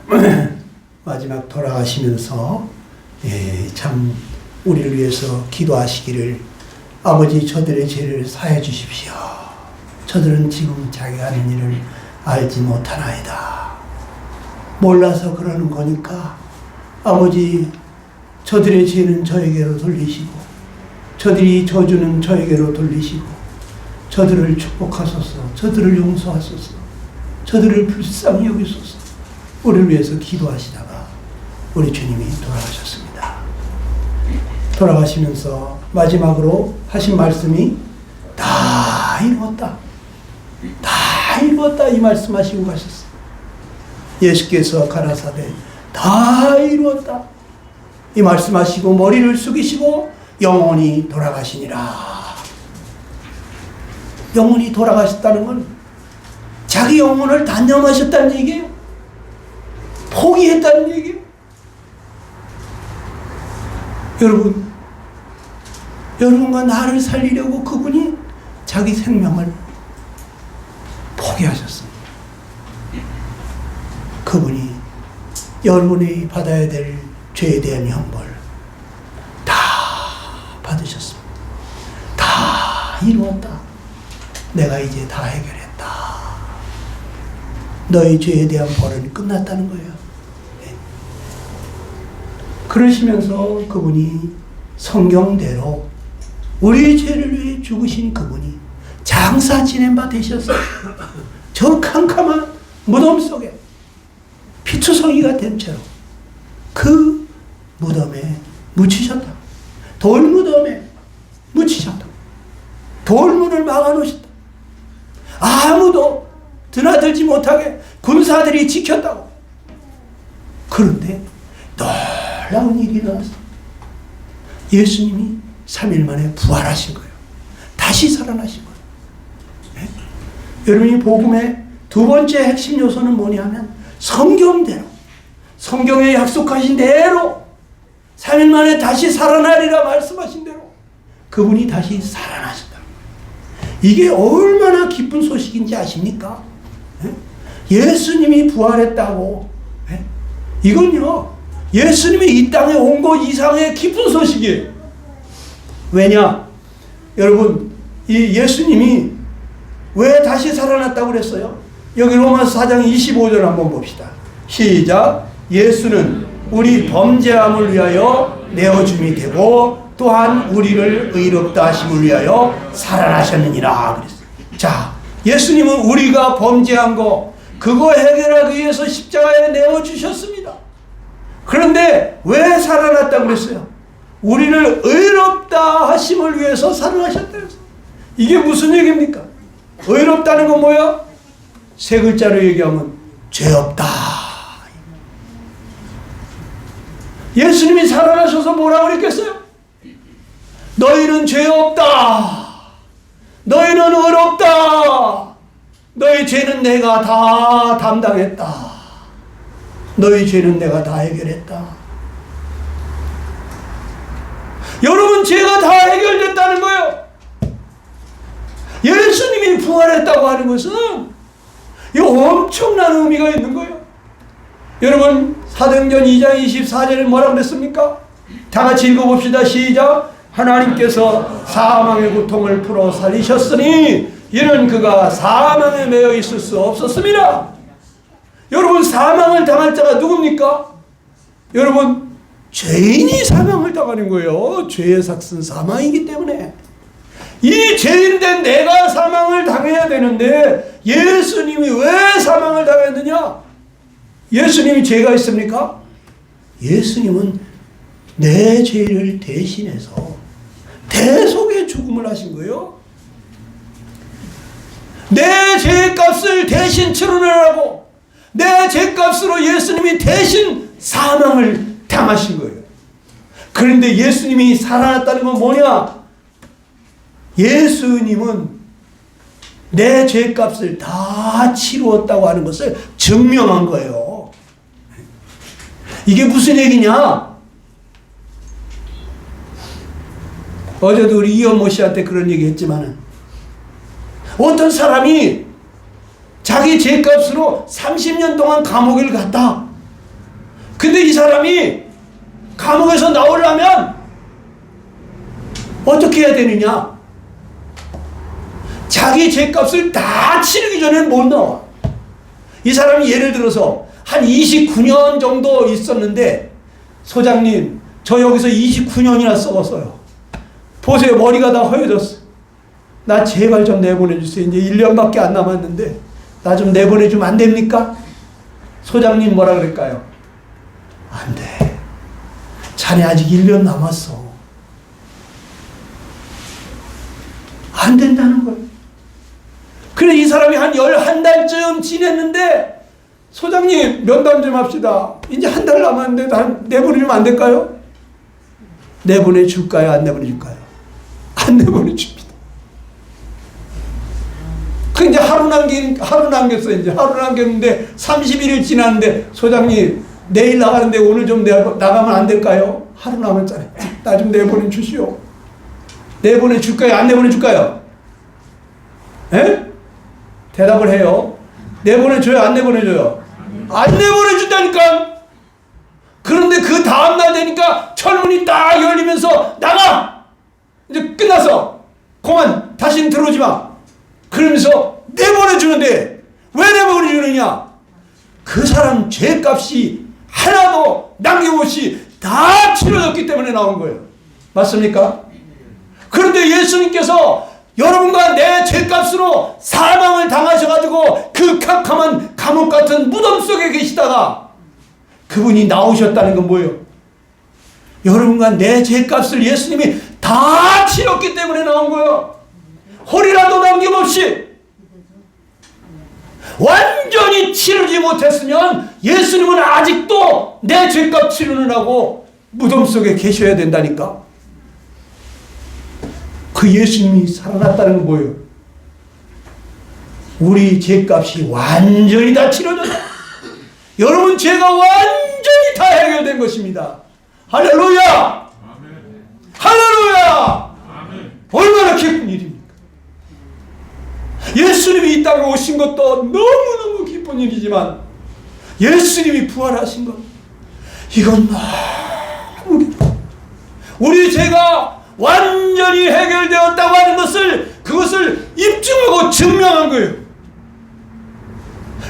마지막 돌아가시면서 참 우리를 위해서 기도하시기를 아버지 저들의 죄를 사해 주십시오. 저들은 지금 자기가 하는 일을 알지 못하나이다. 몰라서 그러는 거니까 아버지 저들의 죄는 저에게로 돌리시고 저들이 저주는 저에게로 돌리시고 저들을 축복하소서. 저들을 용서하소서. 저들을 불쌍히 여기소서. 우리를 위해서 기도하시다가 우리 주님이 돌아가셨습니다. 돌아가시면서 마지막으로 하신 말씀이 다 이루었다. 다 이루었다 이 말씀하시고 가셨어요. 예수께서 가라사대 다 이루었다 이 말씀하시고 머리를 숙이시고 영원히 돌아가시니라. 영원히 돌아가셨다는 건 자기 영혼을 단념하셨다는 얘기예요. 포기했다는 얘기예요. 여러분과 나를 살리려고 그분이 자기 생명을 포기하셨습니다. 그분이 여러분이 받아야 될 죄에 대한 형벌 다 받으셨습니다. 다 이루었다. 내가 이제 다 해결했다. 너의 죄에 대한 벌은 끝났다는 거예요. 그러시면서 그분이 성경대로 우리의 죄를 위해 죽으신 그분이 장사 지낸 바 되셨어요. 저 캄캄한 무덤 속에 피투성이가 된 채로 그 무덤에 묻히셨다. 돌무덤에 묻히셨다. 돌문을 막아놓으셨다. 아무도 드나들지 못하게 군사들이 지켰다고. 그런데 놀라운 일이 일어났어. 예수님이 3일 만에 부활하신 거예요. 다시 살아나신 거예요. 네? 여러분이 복음의 두 번째 핵심 요소는 뭐냐면 성경대로, 성경에 약속하신 대로 3일 만에 다시 살아나리라 말씀하신 대로 그분이 다시 살아나셨다. 이게 얼마나 기쁜 소식인지 아십니까? 네? 예수님이 부활했다고. 네? 이건요, 예수님이 이 땅에 온 것 이상의 기쁜 소식이에요. 왜냐? 여러분, 이 예수님이 왜 다시 살아났다고 그랬어요? 여기 로마서 4장 25절 한번 봅시다. 시작. 예수는 우리 범죄함을 위하여 내어줌이 되고 또한 우리를 의롭다 하심을 위하여 살아나셨느니라 그랬어요. 자, 예수님은 우리가 범죄한 거 그거 해결하기 위해서 십자가에 내어주셨습니다. 그런데 왜 살아났다고 그랬어요? 우리를 의롭다 하심을 위해서 살아나셨다고 했어요. 이게 무슨 얘기입니까? 의롭다는 건 뭐야? 세 글자로 얘기하면 죄 없다. 예수님이 살아나셔서 뭐라고 그랬겠어요? 너희는 죄 없다. 너희는 의롭다. 너희 죄는 내가 다 담당했다. 너희 죄는 내가 다 해결했다. 여러분, 죄가 다 해결됐다는 거예요. 예수님이 부활했다고 하는 것은 이 엄청난 의미가 있는 거예요. 여러분, 사도행전 2장 24절에 뭐라고 그랬습니까? 다 같이 읽어봅시다. 시작. 하나님께서 사망의 고통을 풀어 살리셨으니 이는 그가 사망에 매여 있을 수 없었습니다. 여러분, 사망을 당할 자가 누굽니까? 여러분, 죄인이 사망을 당하는 거예요. 죄의 삭은 사망이기 때문에. 이 죄인된 내가 사망을 당해야 되는데 예수님이 왜 사망을 당했느냐? 예수님이 죄가 있습니까? 예수님은 내 죄를 대신해서 대속의 죽음을 하신 거예요. 내 죄값을 대신 치르느라고 내 죄값으로 예수님이 대신 사망을 당하신 거예요. 그런데 예수님이 살아났다는 건 뭐냐? 예수님은 내 죄값을 다 치루었다고 하는 것을 증명한 거예요. 이게 무슨 얘기냐? 어제도 우리 이현모 씨한테 그런 얘기 했지만은 어떤 사람이 자기 죄값으로 30년 동안 감옥을 갔다. 근데 이 사람이 감옥에서 나오려면 어떻게 해야 되느냐? 자기 죄값을 다 치르기 전에는 못 나와. 이 사람이 예를 들어서 한 29년 정도 있었는데, 소장님, 저 여기서 29년이나 썩었어요. 보세요, 머리가 다 허해졌어. 나 제발 좀 내보내주세요. 이제 1년밖에 안 남았는데 나 좀 내보내주면 안 됩니까? 소장님 뭐라 그럴까요? 안 돼. 자네 아직 1년 남았어. 안 된다는 거예요. 그래, 이 사람이 한 11달쯤 지냈는데, 소장님 면담 좀 합시다. 이제 한 달 남았는데 내보내주면 안 될까요? 내보내줄까요? 안 내보내줄까요? 안 내보내줍니다. 그 이제 하루 남겼어요. 이제 하루 남겼는데 31일 지났는데, 소장님 내일 나가는데 오늘 좀 나가면 안 될까요? 하루 남았잖아요. 나 좀 내보내주시오. 내보내줄까요? 안 내보내줄까요? 에? 대답을 해요. 내보내줘요? 안 내보내줘요? 안 내보내준다니까. 그런데 그 다음날 되니까 철문이 딱 열리면서 나가! 이제 끝났어. 그만 다시는 들어오지 마. 그러면서 내보내주는데, 왜 내보내주느냐? 그 사람 죄값이 하나도 남김없이 다 치러졌기 때문에 나온 거예요. 맞습니까? 그런데 예수님께서 여러분과 내 죄값으로 사망을 당하셔가지고 그 캄캄한 감옥 같은 무덤 속에 계시다가 그분이 나오셨다는 건 뭐예요? 여러분과 내 죄값을 예수님이 다 치렀기 때문에 나온 거예요. 홀이라도 남김없이. 완전히 치르지 못했으면 예수님은 아직도 내 죄값 치르느라고 무덤 속에 계셔야 된다니까. 그 예수님이 살아났다는 건 뭐예요? 우리 죄값이 완전히 다 치러졌다. 여러분 죄가 완전히 다 해결된 것입니다. 할렐루야! 할렐루야! 얼마나 기쁜 일입니까? 예수님이 이 땅에 오신 것도 너무너무 기쁜 일이지만, 예수님이 부활하신 것, 이건 너무 기뻐. 우리 죄가 완전히 해결되었다고 하는 것을, 그것을 입증하고 증명한 거예요.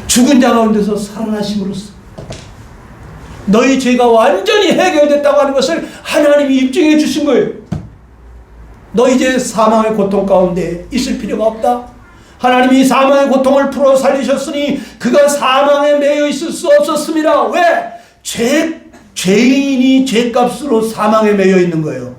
죽은 자 가운데서 살아나심으로써 너희 죄가 완전히 해결됐다고 하는 것을 하나님이 입증해 주신 거예요. 너 이제 사망의 고통 가운데 있을 필요가 없다. 하나님이 사망의 고통을 풀어 살리셨으니 그가 사망에 매여 있을 수 없었습니다. 왜? 죄인이 죄값으로 사망에 매여 있는 거예요.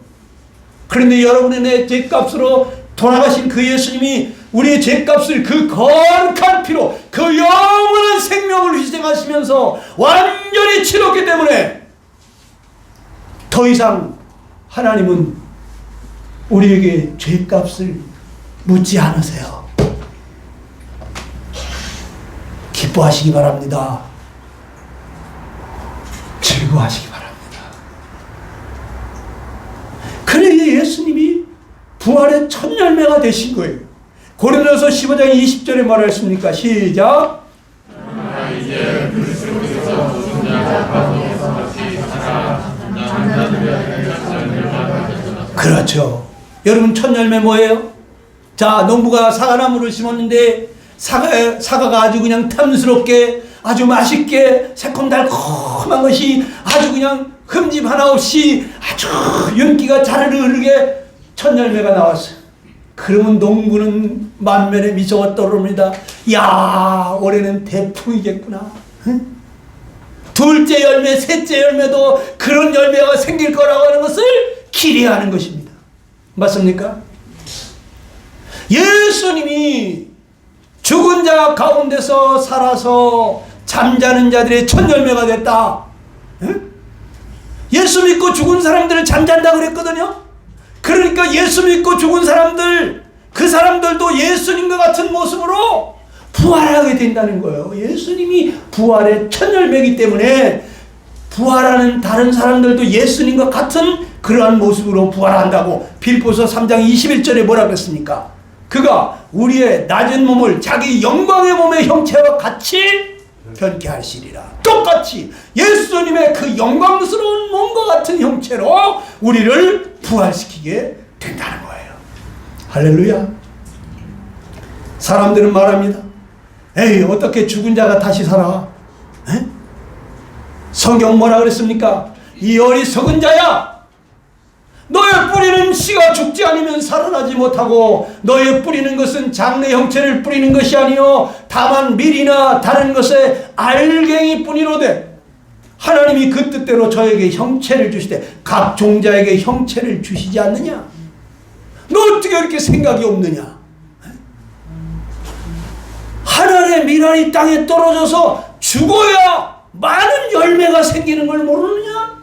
그런데 여러분의 내 죄값으로 돌아가신 그 예수님이 우리의 죄값을 그 거룩한 피로, 그 영원한 생명을 희생하시면서 완전히 치렀기 때문에 더 이상 하나님은 우리에게 죄값을 묻지 않으세요. 기뻐하시기 바랍니다. 즐거워하시기 바랍니다. 그래, 예수님이 부활의 첫 열매가 되신 거예요. 고린도서 15장 20절에 뭐라 했습니까? 시작. 이제 그리스도께서 죽은 자 가운데서 같이 살아 그렇죠. 여러분, 첫 열매 뭐예요? 자, 농부가 사과나무를 심었는데 사과가 아주 그냥 탐스럽게, 아주 맛있게 새콤달콤한 것이 아주 그냥 흠집 하나 없이 아주 윤기가 자르르 흐르게 첫 열매가 나왔어요. 그러면 농부는 만면에 미소가 떠오릅니다. 야, 올해는 대풍이겠구나. 응? 둘째 열매, 셋째 열매도 그런 열매가 생길 거라고 하는 것을 기대하는 것입니다. 맞습니까? 예수님이 죽은 자 가운데서 살아서 잠자는 자들의 첫 열매가 됐다. 응? 예수 믿고 죽은 사람들을 잠잔다 그랬거든요. 그러니까 예수 믿고 죽은 사람들, 그 사람들도 예수님과 같은 모습으로 부활하게 된다는 거예요. 예수님이 부활의 첫 열매이기 때문에 부활하는 다른 사람들도 예수님과 같은 그러한 모습으로 부활한다고 빌립보서 3장 21절에 뭐라 그랬습니까? 그가 우리의 낮은 몸을 자기 영광의 몸의 형체와 같이 변케 하시리라. 똑같이 예수님의 그 영광스러운 몸과 같은 형체로 우리를 부활시키게 된다는 거예요. 할렐루야. 사람들은 말합니다. 에이, 어떻게 죽은 자가 다시 살아? 에? 성경 뭐라 그랬습니까? 이 어리석은 자야, 너의 뿌리는 씨가 죽지 않으면 살아나지 못하고 너의 뿌리는 것은 장래 형체를 뿌리는 것이 아니요 다만 밀이나 다른 것의 알갱이 뿐이로되 하나님이 그 뜻대로 저에게 형체를 주시되 각 종자에게 형체를 주시지 않느냐? 너 어떻게 그렇게 생각이 없느냐? 하늘의 밀알이 땅에 떨어져서 죽어야 많은 열매가 생기는 걸 모르느냐?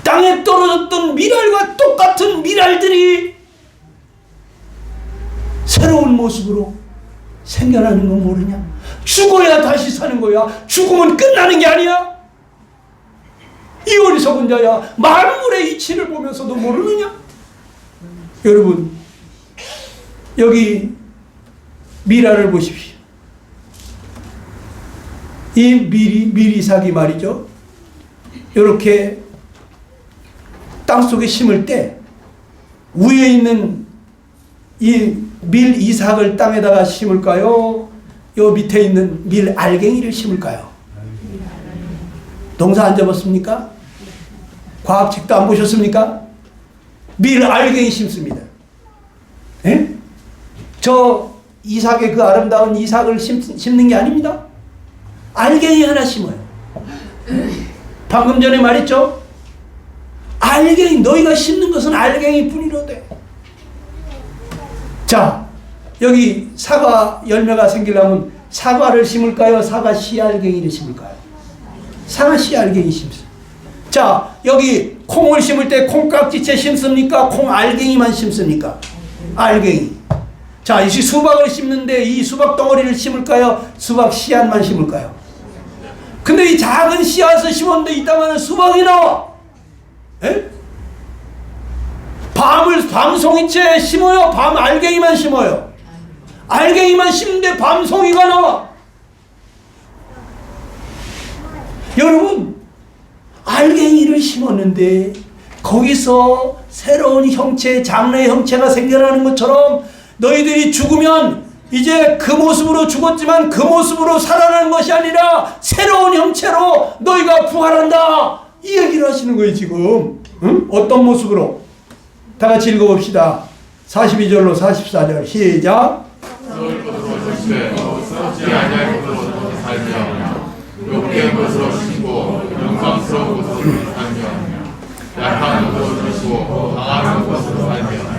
땅에 떨어졌던 밀알과 똑같은 밀알들이 새로운 모습으로 생겨나는 건 모르냐? 죽어야 다시 사는 거야. 죽으면 끝나는 게 아니야. 이 어리석은 자야, 만물의 이치를 보면서도 모르느냐? 여러분, 여기 밀알을 보십시오. 이 밀이삭이 말이죠, 이렇게 땅속에 심을 때 위에 있는 이 밀이삭을 땅에다가 심을까요? 요 밑에 있는 밀알갱이를 심을까요? 동사 안 접었습니까? 과학책도 안 보셨습니까? 밀알갱이 심습니다. 예? 저 이삭의 그 아름다운 이삭을 심는 게 아닙니다. 알갱이 하나 심어요. 방금 전에 말했죠? 알갱이, 너희가 심는 것은 알갱이 뿐이로되. 자, 여기 사과 열매가 생기려면 사과를 심을까요? 사과 씨알갱이를 심을까요? 사과 씨알갱이 심습니다. 자, 여기 콩을 심을 때 콩깍지채 심습니까? 콩 알갱이만 심습니까? 알갱이. 자, 이 수박을 심는데 이 수박 덩어리를 심을까요? 수박 씨앗만 심을까요? 근데 이 작은 씨앗을 심었는데 이따가는 수박이 나와. 에? 밤송이채 심어요? 밤 알갱이만 심어요? 알갱이만 심는데 밤송이가 나와. 여러분, 알갱이를 심었는데 거기서 새로운 형체, 장래의 형체가 생겨나는 것처럼 너희들이 죽으면 이제 그 모습으로 죽었지만 그 모습으로 살아나는 것이 아니라 새로운 형체로 너희가 부활한다, 이 얘기를 하시는 거예요 지금. 응? 어떤 모습으로? 다 같이 읽어봅시다. 42절로 44절 시작. 썩을 것으로 주시되 썩지 아니할 것으로 살며 욕된 것으로 심고 영광스러운 것으로 살며 약한 것으로 심고 강한 것으로 살며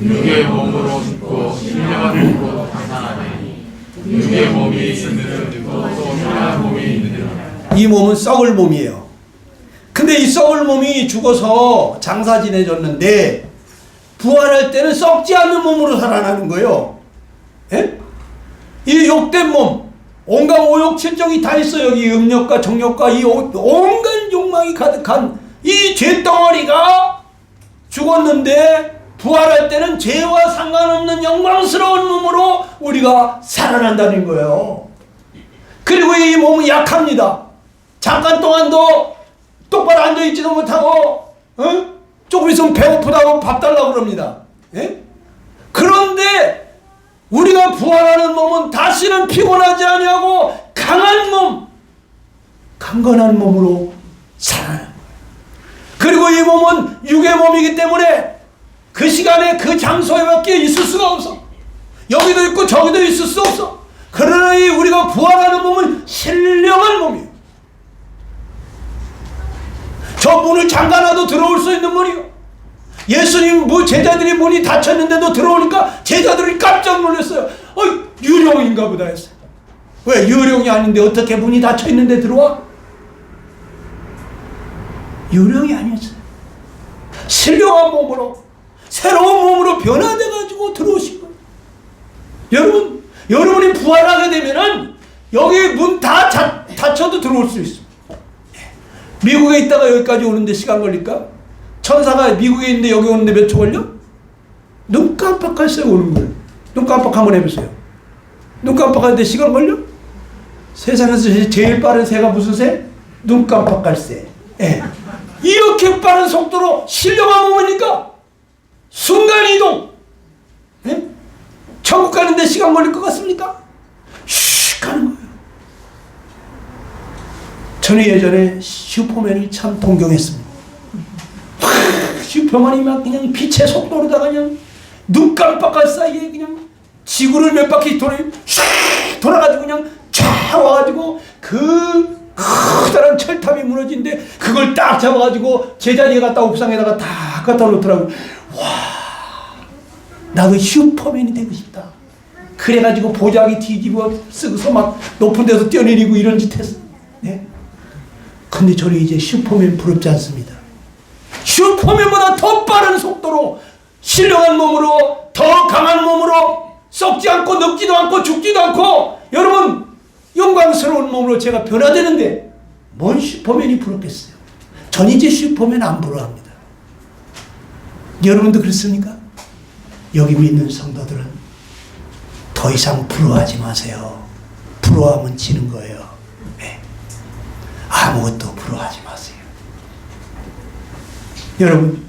육의 몸으로 심고 신령한 몸으로 강산하니 육의 몸이 있는 또 신령한 몸이 있느니라. 이 몸은 썩을 몸이에요. 근데 이 썩을 몸이 죽어서 장사 지내졌는데 부활할 때는 썩지 않는 몸으로 살아나는 거예요. 예? 이 욕된 몸, 온갖 오욕칠정이 다 있어. 여기 음욕과 정욕과 이 온갖 욕망이 가득한 이 죄덩어리가 죽었는데 부활할 때는 죄와 상관없는 영광스러운 몸으로 우리가 살아난다는 거예요. 그리고 이 몸은 약합니다. 잠깐 동안도 똑바로 앉아있지도 못하고, 조금 있으면 배고프다고 밥 달라고 그럽니다. 예? 그런데 우리가 부활하는 몸은 다시는 피곤하지 아니하고 강한 몸, 강건한 몸으로 살아나는 거예요. 그리고 이 몸은 육의 몸이기 때문에 그 시간에 그 장소에밖에 있을 수가 없어. 여기도 있고 저기도 있을 수 없어. 그러나 이 우리가 부활하는 몸은 신령한 몸이에요. 저 문을 잠가놔도 들어올 수 있는 문이요. 예수님 제자들이 문이 닫혔는데도 들어오니까 제자들이 깜짝 놀랐어요. 유령인가 보다 했어요. 왜? 유령이 아닌데 어떻게 문이 닫혀 있는데 들어와? 유령이 아니었어요. 신령한 몸으로, 새로운 몸으로 변화돼가지고 들어오신 거예요. 여러분이 부활하게 되면은 여기 문 다 닫혀도 들어올 수 있어요. 미국에 있다가 여기까지 오는데 시간 걸릴까? 천사가 미국에 있는데 여기 오는데 몇 초 걸려? 눈 깜빡할 새 오는 거예요. 눈 깜빡 한번 해보세요. 눈 깜빡하는데 시간 걸려? 세상에서 제일 빠른 새가 무슨 새? 눈 깜빡할 새. 예. 이렇게 빠른 속도로 실려가 보니까 순간이동. 예? 천국 가는데 시간 걸릴 것 같습니까? 슉 가는 거예요. 저는 예전에 슈퍼맨을 참 동경했습니다. 슈퍼맨이 막 그냥 빛의 속도로다가 그냥 눈 깜빡할 사이에 그냥 지구를 몇 바퀴 돌아가지고 그냥 쫙 와가지고 그 커다란 철탑이 무너진데 그걸 딱 잡아가지고 제자리에 갖다 옥상에다가 다 갖다 놓더라고. 와, 나도 슈퍼맨이 되고 싶다. 그래가지고 보자기 뒤집어 쓰고서 막 높은 데서 뛰어내리고 이런 짓 했어. 네? 근데 저는 이제 슈퍼맨 부럽지 않습니다. 슈퍼맨보다 더 빠른 속도로 신령한 몸으로 더 강한 몸으로 썩지 않고 늙지도 않고 죽지도 않고 여러분 영광스러운 몸으로 제가 변화되는데 뭔 슈퍼맨이 부럽겠어요. 전 이제 슈퍼맨 안 부러워합니다. 여러분도 그렇습니까? 여기 믿는 성도들은 더 이상 부러워하지 마세요. 부러워하면 지는 거예요. 네. 아무것도 부러워하지 마세요. 여러분,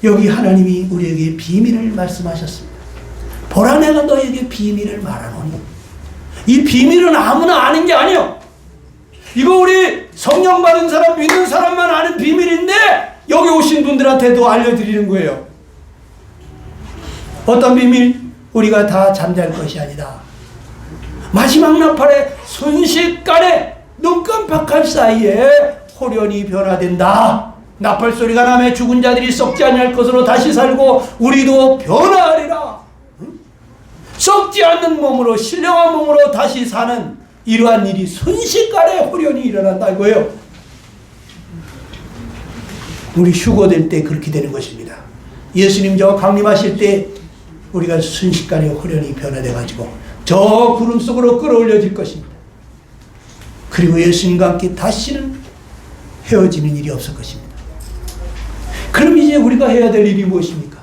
여기 하나님이 우리에게 비밀을 말씀하셨습니다. 보라, 내가 너에게 비밀을 말하노니. 이 비밀은 아무나 아는 게 아니에요. 이거 우리 성령 받은 사람, 믿는 사람만 아는 비밀인데 여기 오신 분들한테도 알려드리는 거예요. 어떤 비밀? 우리가 다 잠잘 것이 아니다. 마지막 나팔에 순식간에 눈 깜빡할 사이에 호련히 변화된다. 나팔 소리가 나매 죽은 자들이 썩지 아니할 것으로 다시 살고 우리도 변화하리라. 썩지 않는 몸으로 신령한 몸으로 다시 사는 이러한 일이 순식간에 호련히 일어난다 이거예요. 우리 휴거될 때 그렇게 되는 것입니다. 예수님 저 강림하실 때 우리가 순식간에 호련히 변화돼가지고 저 구름 속으로 끌어올려질 것입니다. 그리고 예수님과 함께 다시는 헤어지는 일이 없을 것입니다. 그럼 이제 우리가 해야 될 일이 무엇입니까?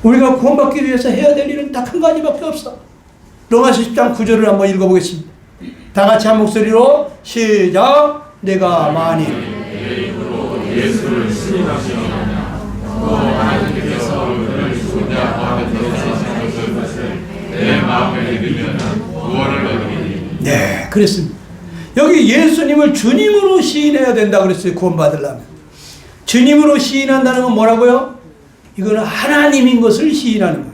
우리가 구원받기 위해서 해야 될 일은 딱 한 가지밖에 없어. 로마서 10장 9절을 한번 읽어보겠습니다. 다 같이 한 목소리로 시작. 내가 만일 내 입으로 예수를 시인하시느냐 또 하나님께서 그를 죽은 자 가운데 살리신 것을 내 마음에 믿으면 구원을 얻으리니. 네, 그랬습니다. 여기 예수님을 주님으로 시인해야 된다 그랬어요. 구원받으려면. 주님으로 시인한다는 건 뭐라고요? 이거는 하나님인 것을 시인하는 거예요.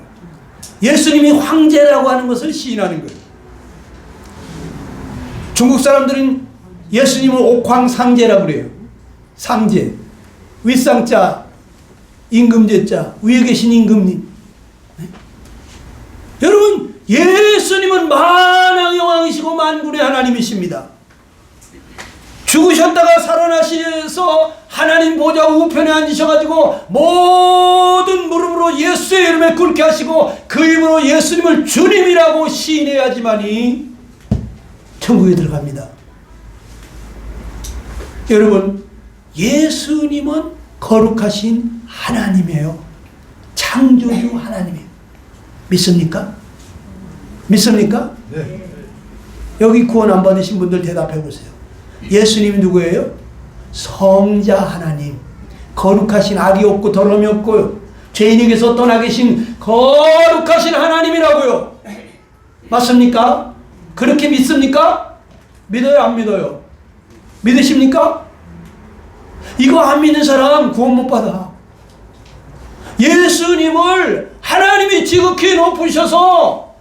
예수님이 황제라고 하는 것을 시인하는 거예요. 중국 사람들은 예수님을 옥황상제라고 그래요. 상제, 윗상자, 임금제자, 위에 계신 임금님. 네? 여러분, 예수님은 만왕의 왕이시고 만군의 하나님이십니다. 죽으셨다가 살아나셔서 하나님 보좌 우편에 앉으셔가지고 모든 무릎으로 예수의 이름에 꿇게 하시고 그 이름으로 예수님을 주님이라고 시인해야지만이 천국에 들어갑니다. 여러분, 예수님은 거룩하신 하나님이에요. 창조주 하나님이에요. 믿습니까? 믿습니까? 네. 여기 구원 안 받으신 분들 대답해 보세요. 예수님이 누구예요? 성자 하나님, 거룩하신 악이 없고 더러움이 없고 죄인에게서 떠나 계신 거룩하신 하나님이라고요. 맞습니까? 그렇게 믿습니까? 믿어요, 안 믿어요? 믿으십니까? 이거 안 믿는 사람 구원 못 받아. 예수님을 하나님이 지극히 높이셔서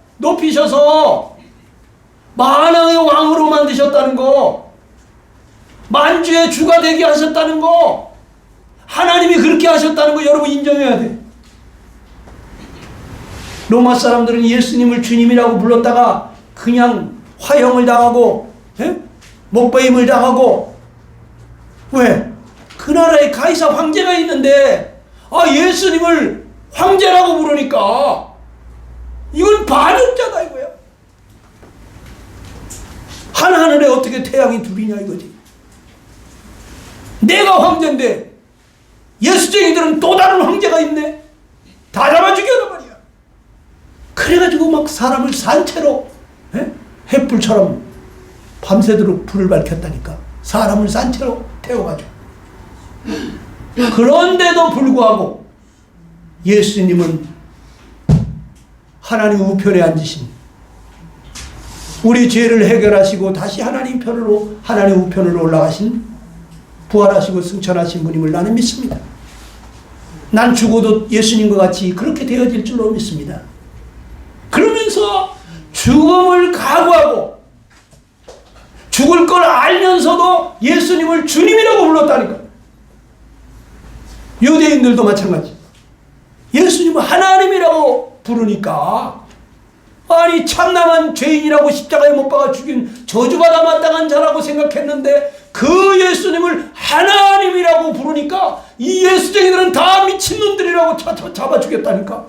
만왕의 왕으로 만드셨다는 거, 만주의 주가 되게 하셨다는 거, 하나님이 그렇게 하셨다는 거 여러분 인정해야 돼. 로마 사람들은 예수님을 주님이라고 불렀다가 그냥 화형을 당하고 목베임을 당하고, 왜? 그 나라에 가이사 황제가 있는데 예수님을 황제라고 부르니까 이건 반역자다 이거야. 한 하늘에 어떻게 태양이 둘이냐 이거지. 내가 황제인데 예수쟁이들은 또 다른 황제가 있네. 다 잡아 죽여라 말이야. 그래가지고 막 사람을 산채로 횃불처럼 밤새도록 불을 밝혔다니까. 사람을 산채로 태워가지고. 그런데도 불구하고 예수님은 하나님 우편에 앉으신, 우리 죄를 해결하시고 다시 하나님 편으로, 하나님 우편으로 올라가신, 부활하시고 승천하신 분임을 나는 믿습니다. 난 죽어도 예수님과 같이 그렇게 되어질 줄로 믿습니다. 그러면서 죽음을 각오하고 죽을 걸 알면서도 예수님을 주님이라고 불렀다니까. 유대인들도 마찬가지. 예수님을 하나님이라고 부르니까, 아니 참남한 죄인이라고 십자가에 못 박아 죽인 저주받아 마땅한 자라고 생각했는데 그 예수님을 하나님이라고 부르니까 이 예수쟁이들은 다 미친놈들이라고 잡아 죽였다니까.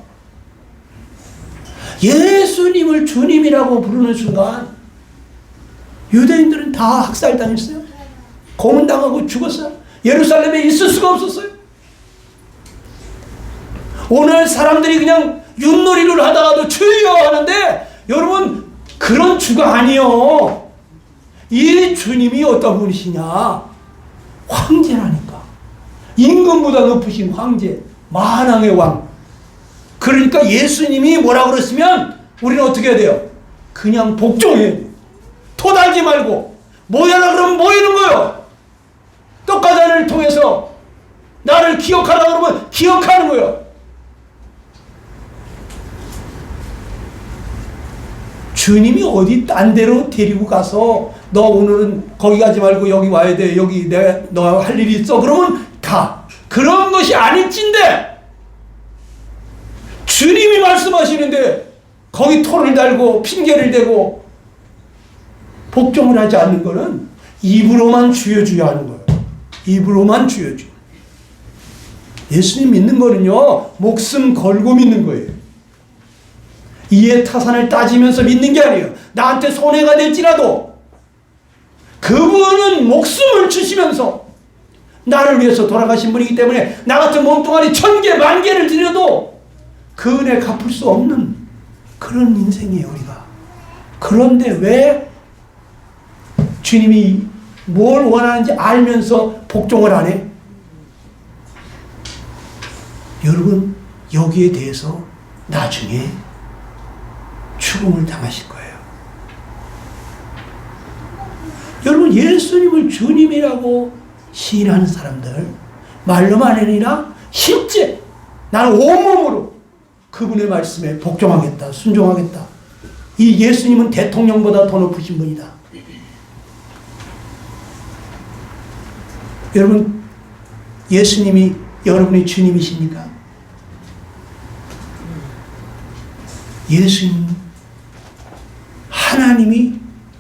예수님을 주님이라고 부르는 순간 유대인들은 다 학살당했어요. 고문당하고 죽었어요. 예루살렘에 있을 수가 없었어요. 오늘 사람들이 그냥 윷놀이를 하다가도 주여 하는데, 여러분 그런 주가 아니요. 이 주님이 어떤 분이시냐? 황제라니까. 임금보다 높으신 황제, 만왕의 왕. 그러니까 예수님이 뭐라고 그랬으면 우리는 어떻게 해야 돼요? 그냥 복종해야 돼요. 토달지 말고. 모여라 그러면 모이는 거예요. 떡가잔을 통해서 나를 기억하라 그러면 기억하는 거예요. 주님이 어디 딴 데로 데리고 가서 너 오늘은 거기 가지 말고 여기 와야 돼. 여기 내가 너 할 일이 있어. 그러면 가. 그런 것이 아닐진데 주님이 말씀하시는데 거기 토를 달고 핑계를 대고 복종을 하지 않는 거는 입으로만 주여 주여 하는 거예요. 입으로만 주여 주여. 예수님 믿는 거는요, 목숨 걸고 믿는 거예요. 이해 타산을 따지면서 믿는 게 아니에요. 나한테 손해가 될지라도 그분은 목숨을 주시면서 나를 위해서 돌아가신 분이기 때문에 나 같은 몸뚱아리 1000개, 10,000개를 드려도 그 은혜 갚을 수 없는 그런 인생이에요, 우리가. 그런데 왜 주님이 뭘 원하는지 알면서 복종을 안 해? 여러분, 여기에 대해서 나중에 죽음을 당하실 거예요. 여러분, 예수님을 주님이라고 시인하는 사람들, 말로만 아니라 실제 나는 온몸으로 그분의 말씀에 복종하겠다, 순종하겠다. 이 예수님은 대통령보다 더 높으신 분이다. 여러분, 예수님이 여러분의 주님이십니까? 예수님, 하나님이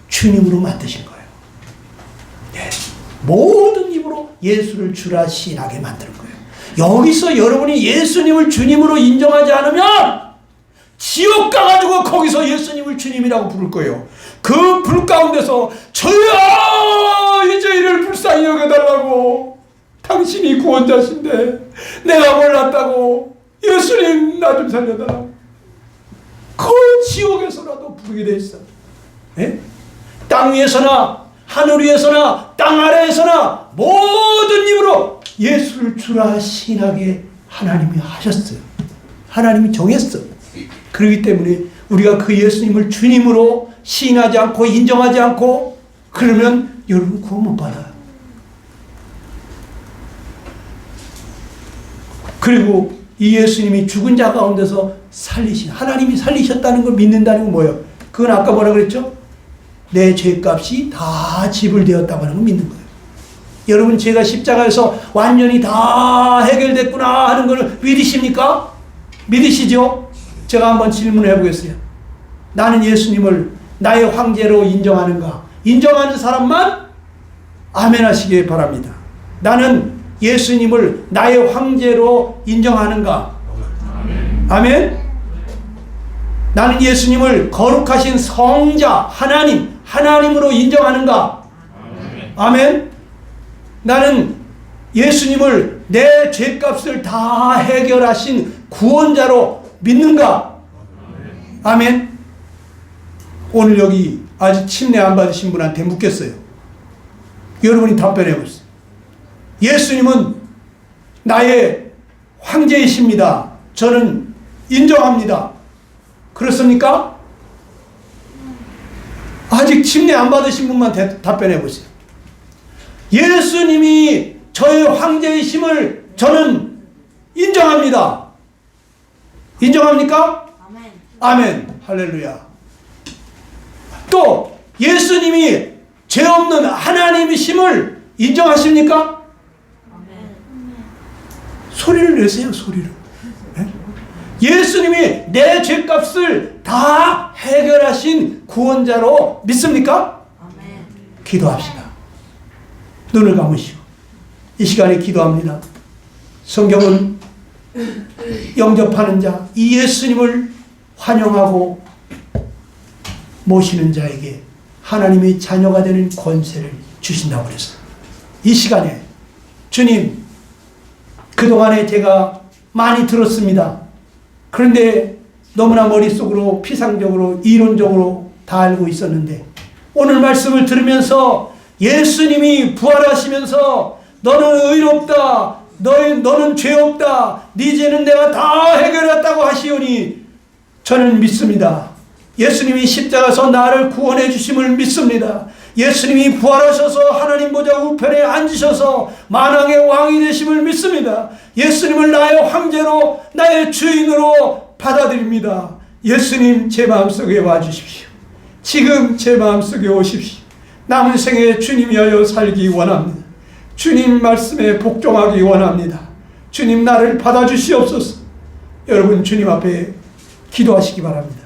주님으로 만드신 거예요. 네. 모든 입으로 예수를 주라 시인하게 만드는 거예요. 여기서 여러분이 예수님을 주님으로 인정하지 않으면 지옥 가가지고 거기서 예수님을 주님이라고 부를 거예요. 그 불 가운데서 저야 이제 이를 불쌍히 여겨달라고, 당신이 구원자신데 내가 몰랐다고, 예수님 나 좀 살려달라고 그 지옥에서라도 부르게 돼 있어. 예? 땅 위에서나 하늘 위에서나 땅 아래에서나 모든 입으로 예수를 주라 시인하게 하나님이 하셨어요. 하나님이 정했어. 그렇기 때문에 우리가 그 예수님을 주님으로 시인하지 않고 인정하지 않고 그러면 여러분 구원 못 받아요. 그리고 이 예수님이 죽은 자 가운데서 살리신, 하나님이 살리셨다는 걸 믿는다는 건 뭐예요? 그건 아까 뭐라 그랬죠? 내 죄값이 다 지불되었다고 하는 걸 믿는 거예요. 여러분, 제가 십자가에서 완전히 다 해결됐구나 하는 걸 믿으십니까? 믿으시죠? 제가 한번 질문해 보겠어요. 나는 예수님을 나의 황제로 인정하는가? 인정하는 사람만 아멘 하시기 바랍니다. 나는 예수님을 나의 황제로 인정하는가? 아멘. 나는 예수님을 거룩하신 성자, 하나님으로 인정하는가? 아멘. 나는 예수님을 내 죄값을 다 해결하신 구원자로 믿는가? 아멘. 오늘 여기 아직 침례 안 받으신 분한테 묻겠어요. 여러분이 답변해 보세요. 예수님은 나의 황제이십니다. 저는 인정합니다. 그렇습니까? 아직 침례 안 받으신 분만 답변해 보세요. 예수님이 저의 황제이심을 저는 인정합니다. 인정합니까? 아멘. 아멘. 할렐루야. 또 예수님이 죄 없는 하나님이심을 인정하십니까? 아멘. 소리를 내세요. 소리를. 네? 예수님이 내 죄값을 다 해결하신 구원자로 믿습니까? 아멘. 기도합시다. 눈을 감으시고 이 시간에 기도합니다. 성경은 영접하는 자, 이 예수님을 환영하고 모시는 자에게 하나님의 자녀가 되는 권세를 주신다고 그랬어요. 이 시간에 주님, 그동안에 제가 많이 들었습니다. 그런데 너무나 머릿속으로 피상적으로 이론적으로 다 알고 있었는데 오늘 말씀을 들으면서 예수님이 부활하시면서 너는 의롭다, 너는 죄 없다, 네 죄는 내가 다 해결했다고 하시오니 저는 믿습니다. 예수님이 십자가에서 나를 구원해 주심을 믿습니다. 예수님이 부활하셔서 하나님 보좌 우편에 앉으셔서 만왕의 왕이 되심을 믿습니다. 예수님을 나의 황제로 나의 주인으로 받아들입니다. 예수님, 제 마음속에 와주십시오. 지금 제 마음속에 오십시오. 남은 생에 주님 위하여 살기 원합니다. 주님 말씀에 복종하기 원합니다. 주님, 나를 받아주시옵소서. 여러분, 주님 앞에 기도하시기 바랍니다.